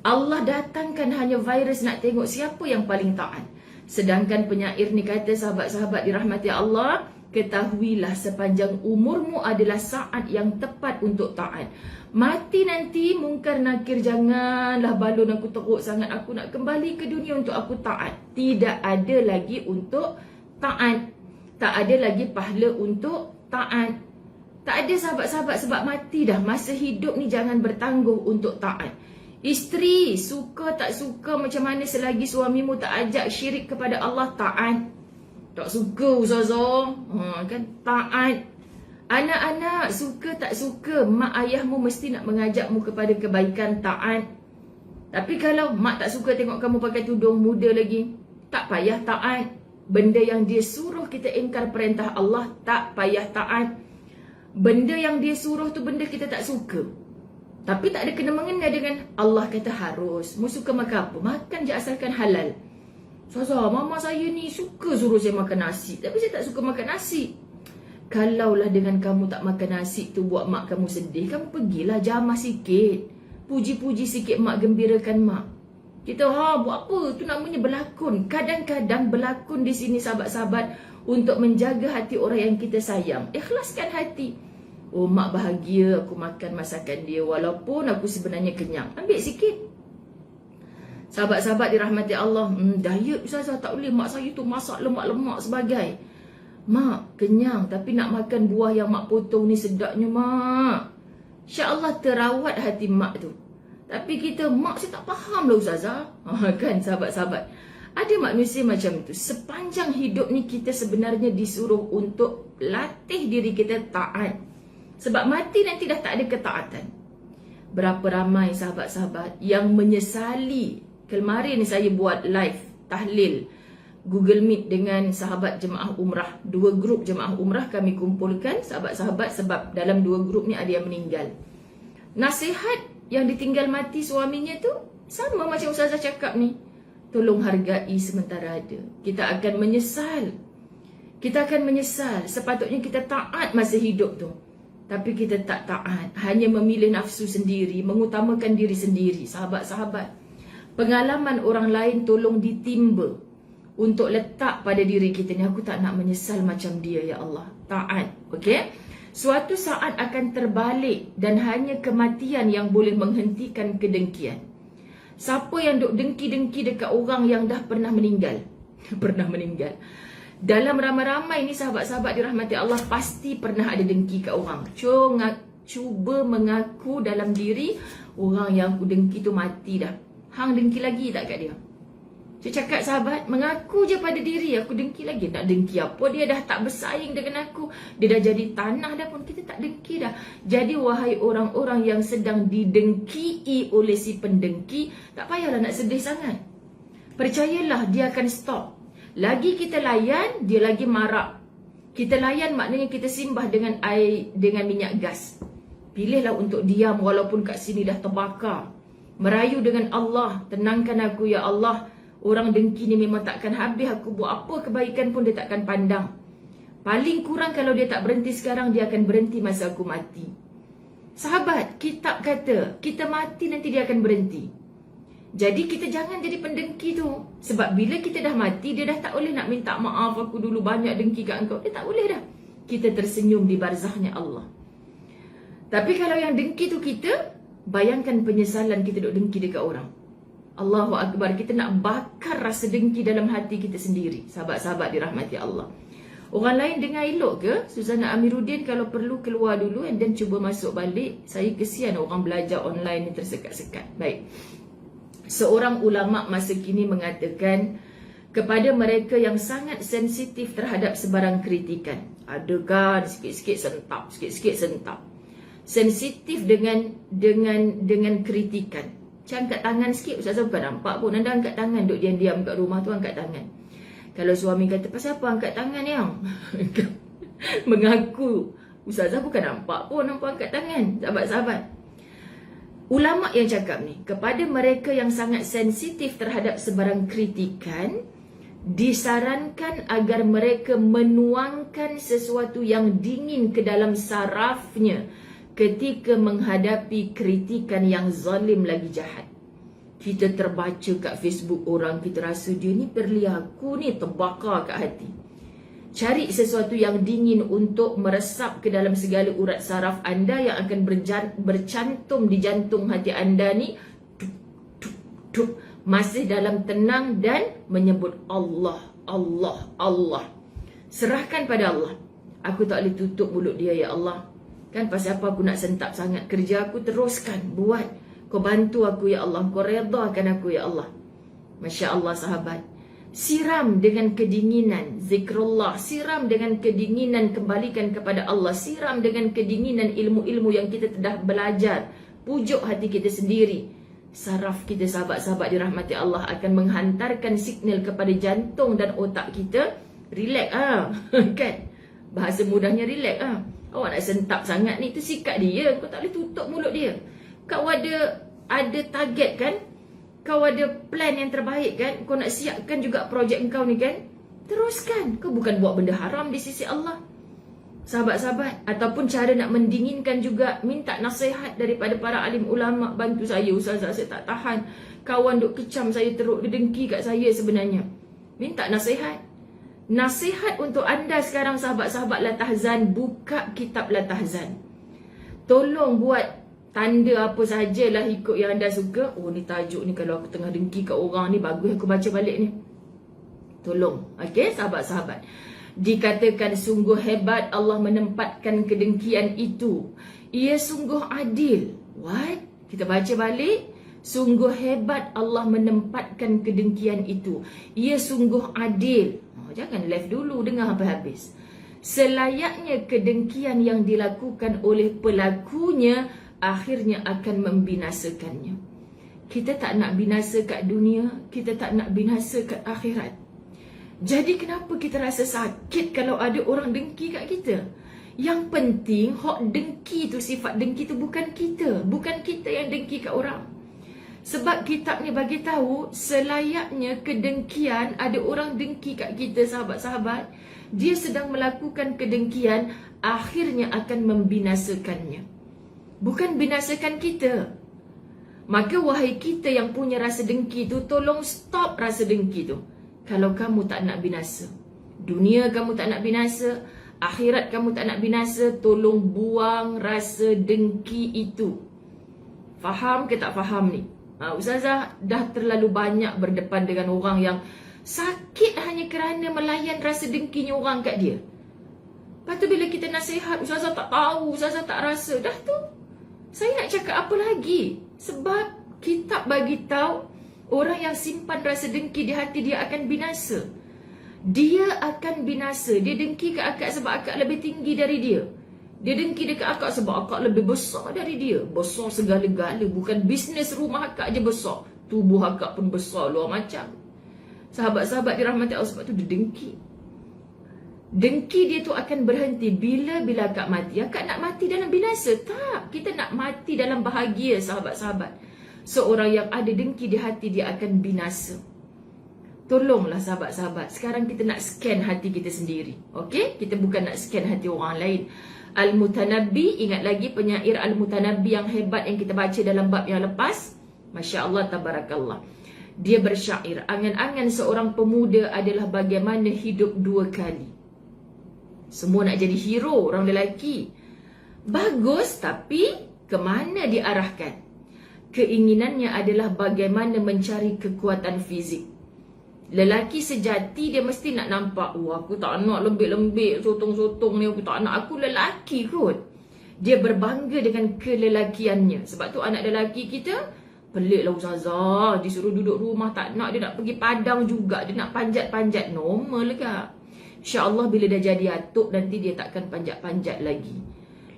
Allah datangkan hanya virus nak tengok siapa yang paling taat. Sedangkan penyair ni kata, sahabat-sahabat dirahmati Allah, ketahuilah sepanjang umurmu adalah saat yang tepat untuk taat. Mati nanti mungkar nakir, janganlah balon aku teruk sangat, aku nak kembali ke dunia untuk aku taat. Tidak ada lagi untuk taat. Tak ada lagi pahala untuk taat. Tak ada, sahabat-sahabat, sebab mati dah. Masa hidup ni jangan bertangguh untuk taat. Isteri, suka tak suka macam mana, selagi suamimu tak ajak syirik kepada Allah, taat. Tak suka ustazah, kan, taat. Anak-anak, suka tak suka, mak ayahmu mesti nak mengajakmu kepada kebaikan, taat. Tapi kalau mak tak suka tengok kamu pakai tudung, muda lagi, tak payah taat. Benda yang dia suruh kita ingkar perintah Allah, tak payah taat. Benda yang dia suruh tu benda kita tak suka, tapi tak ada kena mengena dengan Allah kata harus. Mu suka makan apa? Makan je asalkan halal. Ustazah, mama saya ni suka suruh saya makan nasi, tapi saya tak suka makan nasi. Kalaulah dengan kamu tak makan nasi tu buat mak kamu sedih, kamu pergilah jamah sikit, puji-puji sikit mak, gembirakan mak. Kita buat apa? Tu namanya berlakon. Kadang-kadang berlakon di sini, sahabat-sahabat, untuk menjaga hati orang yang kita sayang. Ikhlaskan hati. Oh, mak bahagia aku makan masakan dia, walaupun aku sebenarnya kenyang. Ambil sikit. Sahabat-sahabat dirahmati Allah, diet ustazah tak boleh, mak saya tu masak lemak-lemak sebagai. Mak kenyang, tapi nak makan buah yang mak potong ni sedapnya mak. InsyaAllah terawat hati mak tu. Tapi kita, mak saya tak faham lah ustazah. Kan sahabat-sahabat, ada manusia macam itu. Sepanjang hidup ni kita sebenarnya disuruh untuk latih diri kita taat. Sebab mati nanti dah tak ada ketaatan. Berapa ramai sahabat-sahabat yang menyesali. Kemarin ni saya buat live tahlil Google Meet dengan sahabat jemaah umrah. 2 grup jemaah umrah kami kumpulkan, sahabat-sahabat, sebab dalam 2 grup ni ada yang meninggal. Nasihat yang ditinggal mati suaminya tu sama macam ustazah cakap ni. Tolong hargai sementara ada. Kita akan menyesal. Kita akan menyesal. Sepatutnya kita taat masa hidup tu, tapi kita tak taat. Hanya memilih nafsu sendiri, mengutamakan diri sendiri. Sahabat-sahabat, pengalaman orang lain tolong ditimba untuk letak pada diri kita ni. Aku tak nak menyesal macam dia, ya Allah. Taat. Okey? Suatu saat akan terbalik dan hanya kematian yang boleh menghentikan kedengkian. Siapa yang duk dengki-dengki dekat orang yang dah pernah meninggal? Pernah meninggal. Dalam ramai-ramai ni sahabat-sahabat dirahmati Allah, pasti pernah ada dengki kat orang. Cuba mengaku dalam diri, orang yang aku dengki tu mati dah. Hang dengki lagi tak kat dia? Saya cakap sahabat, mengaku je pada diri, aku dengki lagi. Nak dengki apa? Dia dah tak bersaing dengan aku. Dia dah jadi tanah dah pun, kita tak dengki dah. Jadi wahai orang-orang yang sedang didengkii oleh si pendengki, tak payahlah nak sedih sangat. Percayalah, dia akan stop. Lagi kita layan, dia lagi marak. Kita layan maknanya kita simbah dengan air, dengan minyak gas. Pilihlah untuk diam walaupun kat sini dah terbakar. Merayu dengan Allah, tenangkan aku ya Allah. Orang dengki ni memang takkan habis. Aku buat apa kebaikan pun dia takkan pandang. Paling kurang kalau dia tak berhenti sekarang, dia akan berhenti masa aku mati. Sahabat, kitab kata kita mati nanti dia akan berhenti. Jadi kita jangan jadi pendengki tu. Sebab bila kita dah mati, dia dah tak boleh nak minta maaf, aku dulu banyak dengki kat engkau. Dia tak boleh dah. Kita tersenyum di barzahnya Allah. Tapi kalau yang dengki tu kita, bayangkan penyesalan kita duk dengki dekat orang. Allahu Akbar, kita nak bakar rasa dengki dalam hati kita sendiri. Sahabat-sahabat dirahmati Allah. Orang lain dengar elok ke? Suzana Amiruddin kalau perlu keluar dulu dan cuba masuk balik. Saya kesian orang belajar online ni tersekat-sekat. Baik. Seorang ulama masa kini mengatakan kepada mereka yang sangat sensitif terhadap sebarang kritikan. Ada kan sikit-sikit sentap, sikit-sikit sentap. Sensitif dengan kritikan. Macam angkat tangan sikit, Ustazah bukan nampak pun. Anda angkat tangan, duduk diam-diam kat rumah tu angkat tangan. Kalau suami kata, pasal apa angkat tangan yang? Mengaku, Ustazah bukan nampak pun, nampak angkat tangan. Sahabat-sahabat. Ulama yang cakap ni, kepada mereka yang sangat sensitif terhadap sebarang kritikan, disarankan agar mereka menuangkan sesuatu yang dingin ke dalam sarafnya ketika menghadapi kritikan yang zalim lagi jahat. Kita terbaca kat Facebook orang, kita rasa dia ni perli aku ni, terbakar kat hati. Cari sesuatu yang dingin untuk meresap ke dalam segala urat saraf anda yang akan bercantum di jantung hati anda ni. Masih dalam tenang dan menyebut Allah, Allah, Allah. Serahkan pada Allah. Aku tak boleh tutup mulut dia ya Allah. Kan pasal apa aku nak sentap sangat? Kerja aku teruskan, buat. Kau bantu aku ya Allah. Kau redakan aku ya Allah. Masya Allah sahabat. Siram dengan kedinginan zikrullah. Siram dengan kedinginan kembalikan kepada Allah. Siram dengan kedinginan ilmu-ilmu yang kita telah belajar. Pujuk hati kita sendiri. Saraf kita sahabat-sahabat dirahmati Allah akan menghantarkan signal kepada jantung dan otak kita. Relax kan? Bahasa mudahnya relax Awak nak sentap sangat ni, tu sikat dia. Kau tak boleh tutup mulut dia. Kau ada target kan? Kau ada plan yang terbaik kan? Kau nak siapkan juga projek kau ni kan? Teruskan. Kau bukan buat benda haram di sisi Allah. Sahabat-sahabat, ataupun cara nak mendinginkan juga, minta nasihat daripada para alim ulama. Bantu saya Ustazah, saya tak tahan. Kawan duk kecam saya teruk, dia dengki kat saya sebenarnya. Minta nasihat. Nasihat untuk anda sekarang sahabat-sahabat Latahzan, buka kitab Latahzan. Tolong buat tanda apa sajalah ikut yang anda suka. Oh ni tajuk ni kalau aku tengah dengki kat orang ni, bagus aku baca balik ni. Tolong, okey sahabat-sahabat. Dikatakan sungguh hebat Allah menempatkan kedengkian itu. Ia sungguh adil. What? Kita baca balik. Sungguh hebat Allah menempatkan kedengkian itu. Ia sungguh adil. Jangan left dulu, dengar sampai habis. Selayaknya kedengkian yang dilakukan oleh pelakunya akhirnya akan membinasakannya. Kita tak nak binasa kat dunia, kita tak nak binasa kat akhirat. Jadi kenapa kita rasa sakit kalau ada orang dengki kat kita? Yang penting hak dengki tu, sifat dengki tu bukan kita. Bukan kita yang dengki kat orang. Sebab kitab ni bagi tahu selayaknya kedengkian, ada orang dengki kat kita sahabat-sahabat, dia sedang melakukan kedengkian, akhirnya akan membinasakannya. Bukan binasakan kita. Maka wahai kita yang punya rasa dengki tu, tolong stop rasa dengki tu. Kalau kamu tak nak binasa, dunia kamu tak nak binasa, akhirat kamu tak nak binasa, tolong buang rasa dengki itu. Faham ke tak faham ni? Ustazah dah terlalu banyak berdepan dengan orang yang sakit hanya kerana melayan rasa dengkinya orang kat dia. Lepas tu bila kita nasihat, Ustazah tak tahu, Ustazah tak rasa. Dah tu, Saya nak cakap apa lagi? Sebab kitab bagi tahu orang yang simpan rasa dengki di hati dia akan binasa. Dia akan binasa. Dia dengki ke akak sebab akak lebih tinggi dari dia. Dia dengki dekat akak sebab akak lebih besar dari dia. Besar segala-gala. Bukan bisnes rumah akak je besar. Tubuh akak pun besar luar macam. Sahabat-sahabat dirahmati Allah, sebab tu dia dengki. Dengki dia tu akan berhenti bila akak mati. Akak nak mati dalam binasa? Tak. Kita nak mati dalam bahagia, sahabat-sahabat. Seorang yang ada dengki di hati, dia akan binasa. Tolonglah sahabat-sahabat. Sekarang kita nak scan hati kita sendiri. Okey? Kita bukan nak scan hati orang lain. Al-Mutanabbi, ingat lagi penyair Al-Mutanabbi yang hebat yang kita baca dalam bab yang lepas? Masya Allah, tabarakallah. Dia bersyair, angan-angan seorang pemuda adalah bagaimana hidup dua kali. Semua nak jadi hero, orang lelaki. Bagus, tapi ke mana diarahkan? Keinginannya adalah bagaimana mencari kekuatan fizik. Lelaki sejati dia mesti nak nampak, aku tak nak lembik-lembik, sotong-sotong ni, aku tak nak, aku lelaki kot. Dia berbangga dengan kelelakiannya. Sebab tu anak lelaki kita, peliklah Ustazah, disuruh duduk rumah tak nak, dia nak pergi padang juga, dia nak panjat-panjat, normal ke? InsyaAllah bila dah jadi atuk, nanti dia takkan panjat-panjat lagi.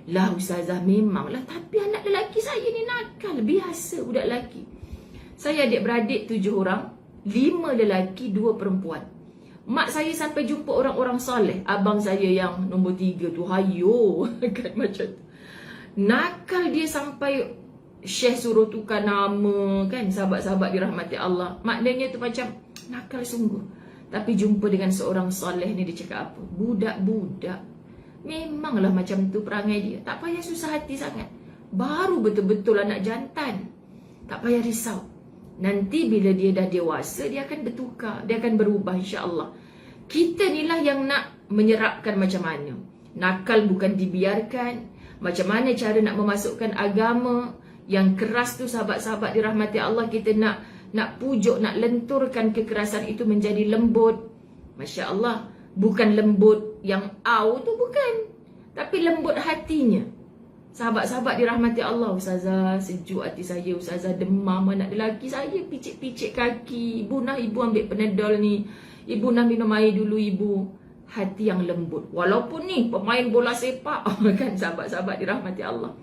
Lah Ustazah, memanglah, tapi anak lelaki saya ni nakal, biasa budak lelaki. Saya adik-beradik 7 orang, 5 lelaki, 2 perempuan. Mak saya sampai jumpa orang-orang soleh. Abang saya yang nombor 3 tu, hayo kan macam tu. Nakal dia sampai Syekh suruh tukar nama, kan, sahabat-sahabat dirahmati Allah. Maknanya tu macam nakal sungguh. Tapi jumpa dengan seorang soleh ni, dia cakap apa? Budak-budak. Memanglah macam tu perangai dia. Tak payah susah hati sangat. Baru betul-betul anak jantan. Tak payah risau. Nanti bila dia dah dewasa, dia akan bertukar. Dia akan berubah, insya-Allah. Kita inilah yang nak menyerapkan macam mana. Nakal bukan dibiarkan. Macam mana cara nak memasukkan agama yang keras tu, sahabat-sahabat dirahmati Allah. Kita nak pujuk, nak lenturkan kekerasan itu menjadi lembut. Masya Allah. Bukan lembut yang tu bukan. Tapi lembut hatinya. Sahabat-sahabat dirahmati Allah. Ustazah, sejuk hati saya. Ustazah, demam anak lelaki saya. Picit-picit kaki. Ibu nak ibu ambil Panadol ni. Ibu nak minum air dulu ibu. Hati yang lembut. Walaupun ni pemain bola sepak. Kan sahabat-sahabat dirahmati Allah.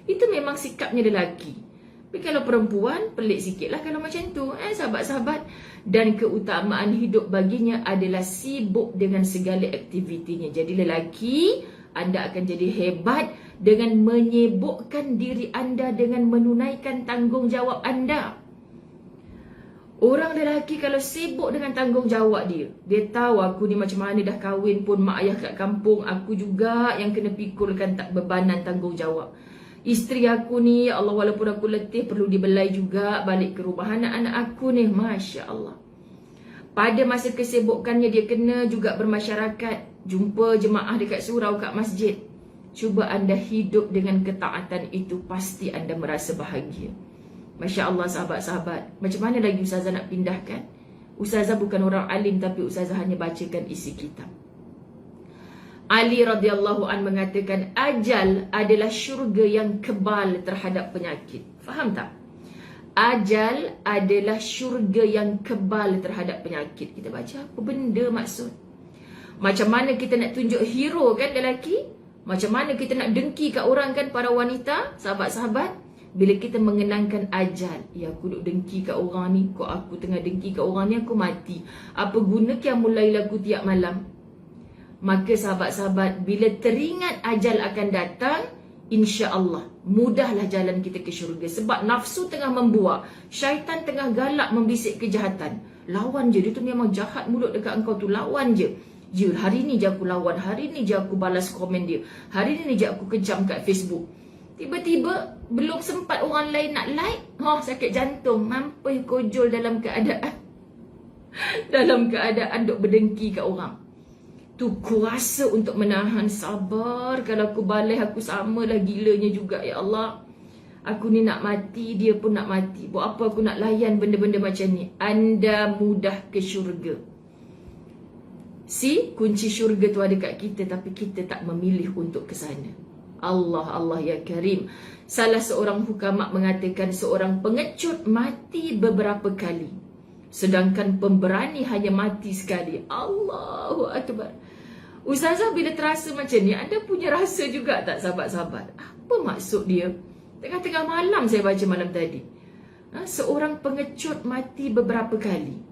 Itu memang sikapnya lelaki. Tapi kalau perempuan, pelik sikit lah kalau macam tu, sahabat-sahabat. Dan keutamaan hidup baginya adalah sibuk dengan segala aktivitinya. Jadi lelaki, anda akan jadi hebat dengan menyibukkan diri anda dengan menunaikan tanggungjawab anda. Orang lelaki kalau sibuk dengan tanggungjawab dia, dia tahu aku ni macam mana dah kahwin pun mak ayah kat kampung, aku juga yang kena pikulkan bebanan tanggungjawab. Isteri aku ni, ya Allah, walaupun aku letih perlu dibelai juga balik ke rumah anak-anak aku ni. Masya Allah. Pada masa kesibukannya dia kena juga bermasyarakat, jumpa jemaah dekat surau, kat masjid. Cuba anda hidup dengan ketaatan itu, pasti anda merasa bahagia. Masya Allah sahabat-sahabat. Macam mana lagi Ustazah nak pindahkan? Ustazah bukan orang alim, tapi Ustazah hanya bacakan isi kitab. Ali radhiyallahu an mengatakan ajal adalah syurga yang kebal terhadap penyakit. Faham tak? Ajal adalah syurga yang kebal terhadap penyakit. Kita baca apa benda maksud? Macam mana kita nak tunjuk hero kan lelaki? Macam mana kita nak dengki kat orang kan para wanita? Sahabat-sahabat, bila kita mengenangkan ajal, ya aku duk dengki kat orang ni, kok aku tengah dengki kat orang ni aku mati. Apa guna qiyamul lail aku tiap malam? Maka sahabat-sahabat, bila teringat ajal akan datang, insya-Allah mudahlah jalan kita ke syurga. Sebab nafsu tengah membuak, syaitan tengah galak membisik kejahatan. Lawan je, dia tu memang jahat mulut dekat engkau tu, lawan je. Ya, hari ni je aku lawan, hari ni je aku balas komen dia, hari ni je aku kejam kat Facebook. Tiba-tiba belum sempat orang lain nak like, sakit jantung, mampus kojol dalam keadaan duk berdengki kat orang. Tu kuasa untuk menahan, sabar. Kalau aku balas, aku samalah gilanya juga. Ya Allah, aku ni nak mati, dia pun nak mati. Buat apa aku nak layan benda-benda macam ni? Anda mudah ke syurga. Kunci syurga tu ada kat kita, tapi kita tak memilih untuk ke sana. Allah ya Karim. Salah seorang hukama mengatakan seorang pengecut mati beberapa kali, sedangkan pemberani hanya mati sekali. Allahu Akbar. Ustazah bila terasa macam ni, anda punya rasa juga tak sahabat-sahabat? Apa maksud dia? Tengah-tengah malam saya baca malam tadi. Seorang pengecut mati beberapa kali.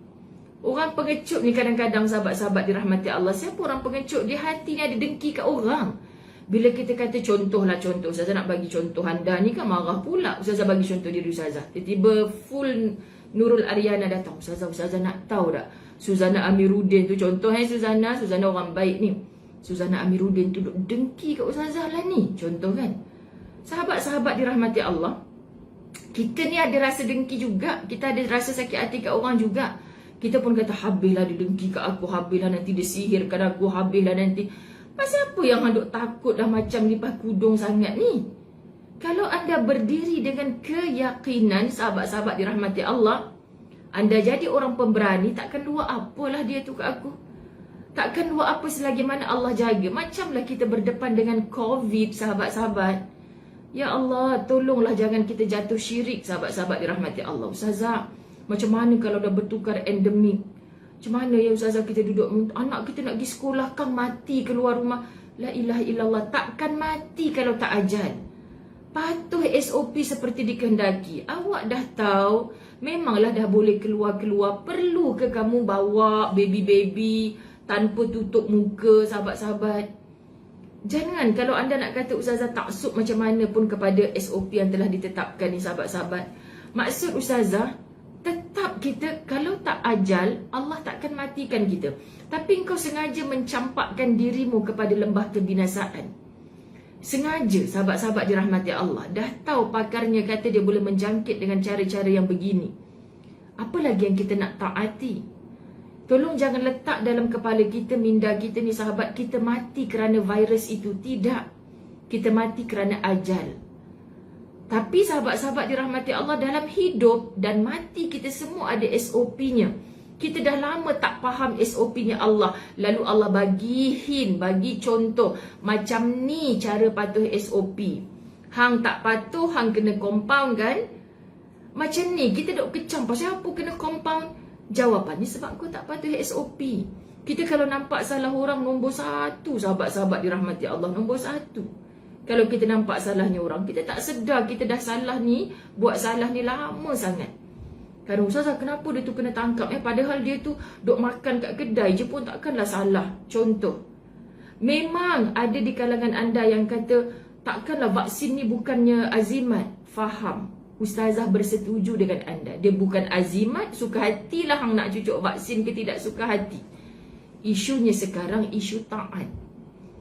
Orang pengecut ni kadang-kadang sahabat-sahabat dirahmati Allah. Siapa orang pengecut? Dia hati ni ada dengki kat orang. Bila kita kata contoh, Ustazah nak bagi contoh, anda ni kan marah pula. Ustazah bagi contoh diri Ustazah. Tiba-tiba full Nurul Ariana datang. Ustazah nak tahu tak? Suzana Amiruddin tu contoh. Suzana orang baik ni. Suzana Amiruddin tu duk dengki kat Ustazah lah ni. Contoh kan. Sahabat-sahabat dirahmati Allah, kita ni ada rasa dengki juga. Kita ada rasa sakit hati kat orang juga. Kita pun kata, habislah dia dengki kat aku, habislah nanti dia sihirkan aku, habislah nanti. Pasal apa yang duk takut dah macam lipas kudung sangat ni? Kalau anda berdiri dengan keyakinan, sahabat-sahabat dirahmati Allah, anda jadi orang pemberani, takkan luar apalah dia tu kat aku. Takkan luar apa selagi mana Allah jaga. Macamlah kita berdepan dengan COVID, sahabat-sahabat. Ya Allah, tolonglah jangan kita jatuh syirik, sahabat-sahabat dirahmati Allah. Ustazah, macam mana kalau dah bertukar endemik? Macam mana ya Ustazah kita duduk, anak kita nak pergi sekolah, kang mati keluar rumah. La ilaha illallah, takkan mati kalau tak ajal. Patuh SOP seperti dikehendaki. Awak dah tahu, memanglah dah boleh keluar-keluar. Perlu ke kamu bawa baby-baby tanpa tutup muka, sahabat-sahabat? Jangan, kalau anda nak kata Ustazah taksub macam mana pun kepada SOP yang telah ditetapkan ni, sahabat-sahabat. Maksud Ustazah, tetap kita, kalau tak ajal, Allah takkan matikan kita. Tapi engkau sengaja mencampakkan dirimu kepada lembah kebinasaan. Sengaja, sahabat-sahabat dirahmati Allah. Dah tahu pakarnya kata dia boleh menjangkit dengan cara-cara yang begini. Apa lagi yang kita nak taati? Tolong jangan letak dalam kepala kita, minda kita ni sahabat, kita mati kerana virus itu. Tidak. Kita mati kerana ajal. Tapi sahabat-sahabat dirahmati Allah, dalam hidup dan mati kita semua ada SOP-nya. Kita dah lama tak faham SOP-nya Allah. Lalu Allah bagi contoh. Macam ni cara patuh SOP. Hang tak patuh, hang kena compound kan? Macam ni, kita duk kecam. Pasal apa kena compound? Jawapannya sebab kau tak patuh SOP. Kita kalau nampak salah orang, nombor satu, sahabat-sahabat dirahmati Allah, nombor satu. Kalau kita nampak salahnya orang, kita tak sedar kita dah salah ni, buat salah ni lama sangat. Kadang Ustazah, kenapa dia tu kena tangkap? Padahal dia tu duk makan kat kedai je pun takkanlah salah. Contoh, memang ada di kalangan anda yang kata takkanlah vaksin ni bukannya azimat. Faham. Ustazah bersetuju dengan anda. Dia bukan azimat, suka hatilah hang nak cucuk vaksin ke tidak suka hati. Isunya sekarang isu taat.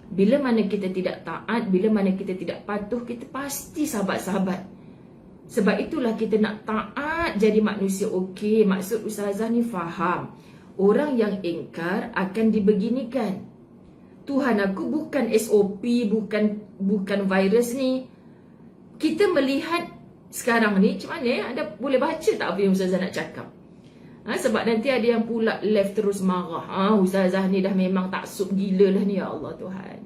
Bila mana kita tidak taat, bila mana kita tidak patuh, kita pasti sahabat-sahabat. Sebab itulah kita nak taat jadi manusia okey. Maksud Ustazah ni faham. Orang yang ingkar akan dibeginikan. Tuhan aku bukan SOP, bukan virus ni. Kita melihat sekarang ni, macam mana anda boleh baca tak apa yang Ustazah nak cakap? Sebab nanti ada yang pula left terus marah. Ustazah ni dah memang taksub gila lah ni, ya Allah Tuhan.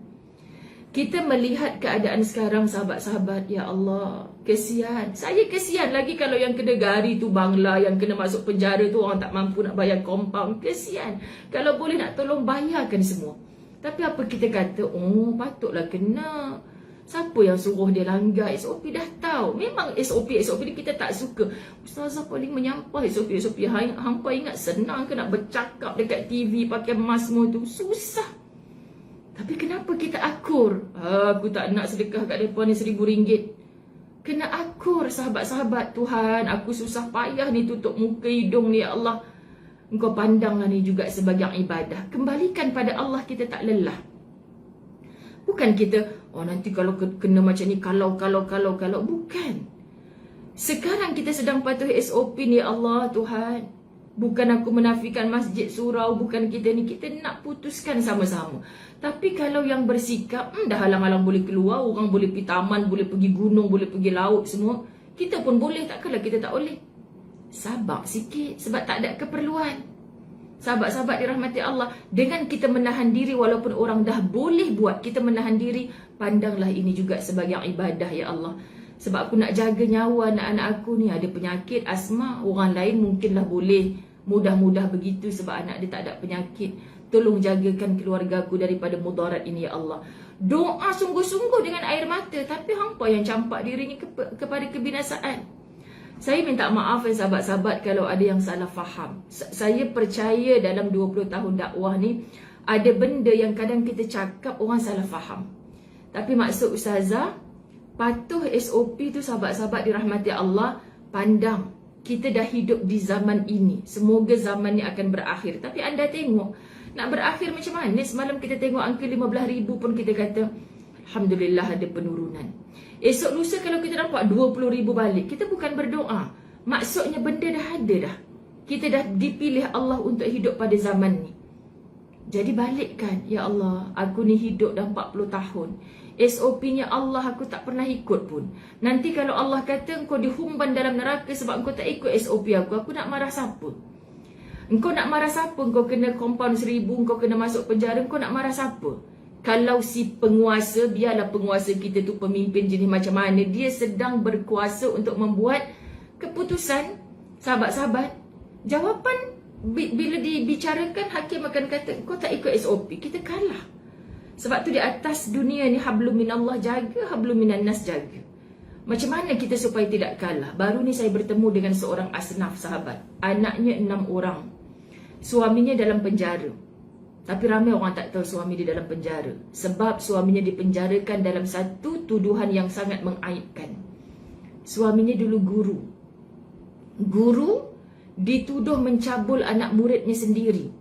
Kita melihat keadaan sekarang, sahabat-sahabat, ya Allah, kesian. Saya kesian lagi kalau yang kena gari tu bangla, yang kena masuk penjara tu orang tak mampu nak bayar compound. Kesian. Kalau boleh nak tolong bayarkan semua. Tapi apa kita kata, patutlah kena. Siapa yang suruh dia langgar SOP? Dah tahu. Memang SOP ni kita tak suka. Ustazah paling menyampah SOP. Hampa ingat senang ke nak bercakap dekat TV pakai mask semua tu? Susah. Tapi kenapa kita akur? Aku tak nak sedekah kat mereka ni RM1,000. Kena akur, sahabat-sahabat. Tuhan, aku susah payah ni tutup muka hidung ni, ya Allah. Engkau pandanglah ni juga sebagai ibadah. Kembalikan pada Allah, kita tak lelah. Bukan kita, nanti kalau kena macam ni, kalau. Bukan. Sekarang kita sedang patuh SOP ni, Allah Tuhan. Bukan aku menafikan masjid surau, bukan kita ni. Kita nak putuskan sama-sama. Tapi kalau yang bersikap, dah halang-halang boleh keluar, orang boleh pergi taman, boleh pergi gunung, boleh pergi laut semua. Kita pun boleh, takkanlah kita tak boleh. Sabar sikit, sebab tak ada keperluan. Sahabat-sahabat dirahmati Allah, dengan kita menahan diri walaupun orang dah boleh buat, kita menahan diri, pandanglah ini juga sebagai ibadah ya Allah. Sebab aku nak jaga nyawa anak-anak aku ni, ada penyakit asma, orang lain mungkinlah boleh mudah-mudah begitu sebab anak dia tak ada penyakit. Tolong jagakan keluarga aku daripada mudarat ini ya Allah. Doa sungguh-sungguh dengan air mata, tapi hampa yang campak dirinya kepada kebinasaan. Saya minta maaf ya sahabat-sahabat kalau ada yang salah faham. Saya percaya dalam 20 tahun dakwah ni, ada benda yang kadang kita cakap orang salah faham. Tapi maksud Ustazah, patuh SOP tu sahabat-sahabat dirahmati Allah, pandang. Kita dah hidup di zaman ini. Semoga zaman ni akan berakhir. Tapi anda tengok, nak berakhir macam mana? Semalam kita tengok angka 15,000 pun kita kata, Alhamdulillah ada penurunan. Esok lusa kalau kita nampak 20,000 balik, kita bukan berdoa. Maksudnya benda dah ada dah. Kita dah dipilih Allah untuk hidup pada zaman ni. Jadi balikkan, ya Allah, aku ni hidup dah 40 tahun. SOP-nya Allah aku tak pernah ikut pun. Nanti kalau Allah kata engkau dihumban dalam neraka sebab engkau tak ikut SOP aku nak marah siapa? Engkau nak marah siapa? Engkau kena compound 1,000, engkau kena masuk penjara, engkau nak marah siapa? Kalau si penguasa, biarlah penguasa kita tu pemimpin jenis macam mana, dia sedang berkuasa untuk membuat keputusan. Sahabat-sahabat, jawapan bila dibicarakan, hakim akan kata kau tak ikut SOP, kita kalah. Sebab tu di atas dunia ni hablum minallah jaga, hablum minan nas jaga. Macam mana kita supaya tidak kalah? Baru ni saya bertemu dengan seorang asnaf sahabat. Anaknya 6 orang. Suaminya dalam penjara. Tapi ramai orang tak tahu suami dia dalam penjara. Sebab suaminya dipenjarakan dalam satu tuduhan yang sangat mengaibkan. Suaminya dulu guru. Guru dituduh mencabul anak muridnya sendiri.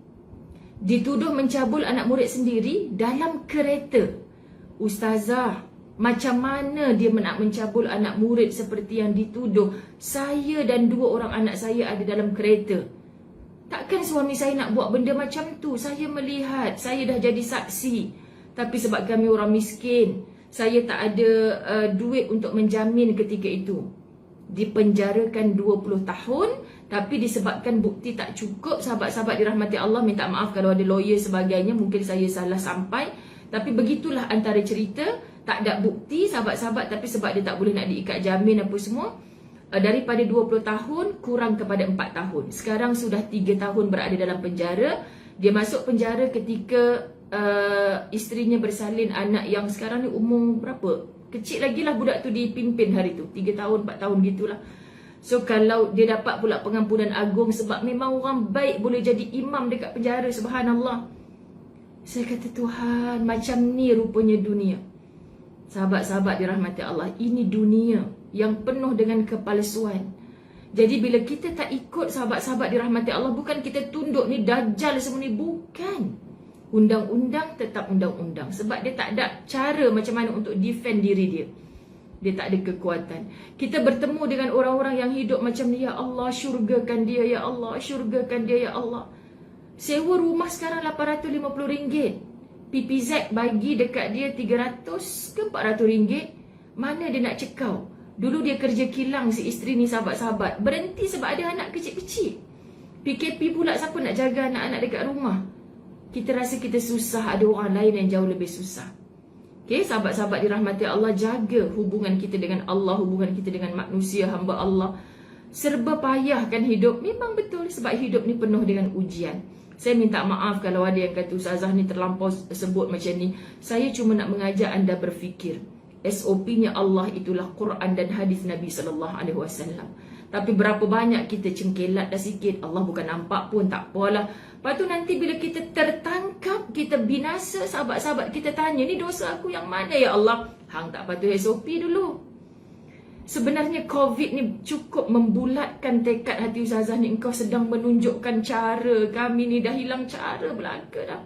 Dituduh mencabul anak murid sendiri dalam kereta. Ustazah, macam mana dia nak mencabul anak murid seperti yang dituduh? Saya dan 2 orang anak saya ada dalam kereta. Takkan suami saya nak buat benda macam tu? Saya melihat, saya dah jadi saksi. Tapi sebab kami orang miskin, saya tak ada duit untuk menjamin ketika itu. Dipenjarakan 20 tahun. Tapi disebabkan bukti tak cukup, sahabat-sahabat dirahmati Allah, minta maaf kalau ada lawyer sebagainya, mungkin saya salah sampai. Tapi begitulah antara cerita, tak ada bukti sahabat-sahabat, tapi sebab dia tak boleh nak diikat jamin apa semua, daripada 20 tahun kurang kepada 4 tahun. Sekarang sudah 3 tahun berada dalam penjara. Dia masuk penjara ketika isterinya bersalin anak yang sekarang ni umur berapa? Kecil lagi lah budak tu dipimpin hari tu, 3 tahun, 4 tahun gitulah. So kalau dia dapat pula pengampunan agung sebab memang orang baik boleh jadi imam dekat penjara, subhanallah. Saya kata Tuhan, macam ni rupanya dunia. Sahabat-sahabat dirahmati Allah, ini dunia yang penuh dengan kepalsuan. Jadi bila kita tak ikut sahabat-sahabat dirahmati Allah, bukan kita tunduk ni dajjal semua ni, bukan. Undang-undang tetap undang-undang. Sebab dia tak ada cara macam mana untuk defend diri dia. Dia tak ada kekuatan. Kita bertemu dengan orang-orang yang hidup macam ni. Ya Allah, syurgakan dia. Ya Allah, syurgakan dia. Ya Allah. Sewa rumah sekarang RM850. PPZ bagi dekat dia 300 ke 400 ringgit. Mana dia nak cekau? Dulu dia kerja kilang si isteri ni sahabat-sahabat. Berhenti sebab ada anak kecil-kecil. PKP pula, siapa nak jaga anak-anak dekat rumah? Kita rasa kita susah, ada orang lain yang jauh lebih susah. Okay, sahabat-sahabat dirahmati Allah, jaga hubungan kita dengan Allah, hubungan kita dengan manusia, hamba Allah. Serba payah kan hidup? Memang betul sebab hidup ni penuh dengan ujian. Saya minta maaf kalau ada yang kata Ustazah ni terlampau sebut macam ni. Saya cuma nak mengajak anda berfikir. SOP-nya Allah itulah Quran dan hadis Nabi SAW. Tapi berapa banyak kita cengkelat dah sikit, Allah bukan nampak pun, tak apalah. Lepas tu nanti bila kita tertangkap, kita binasa, sahabat-sahabat kita tanya, ni dosa aku yang mana ya Allah? Hang tak patuh SOP dulu. Sebenarnya COVID ni cukup membulatkan tekad hati Ustazah ni. Engkau sedang menunjukkan cara, kami ni dah hilang cara belaka dah.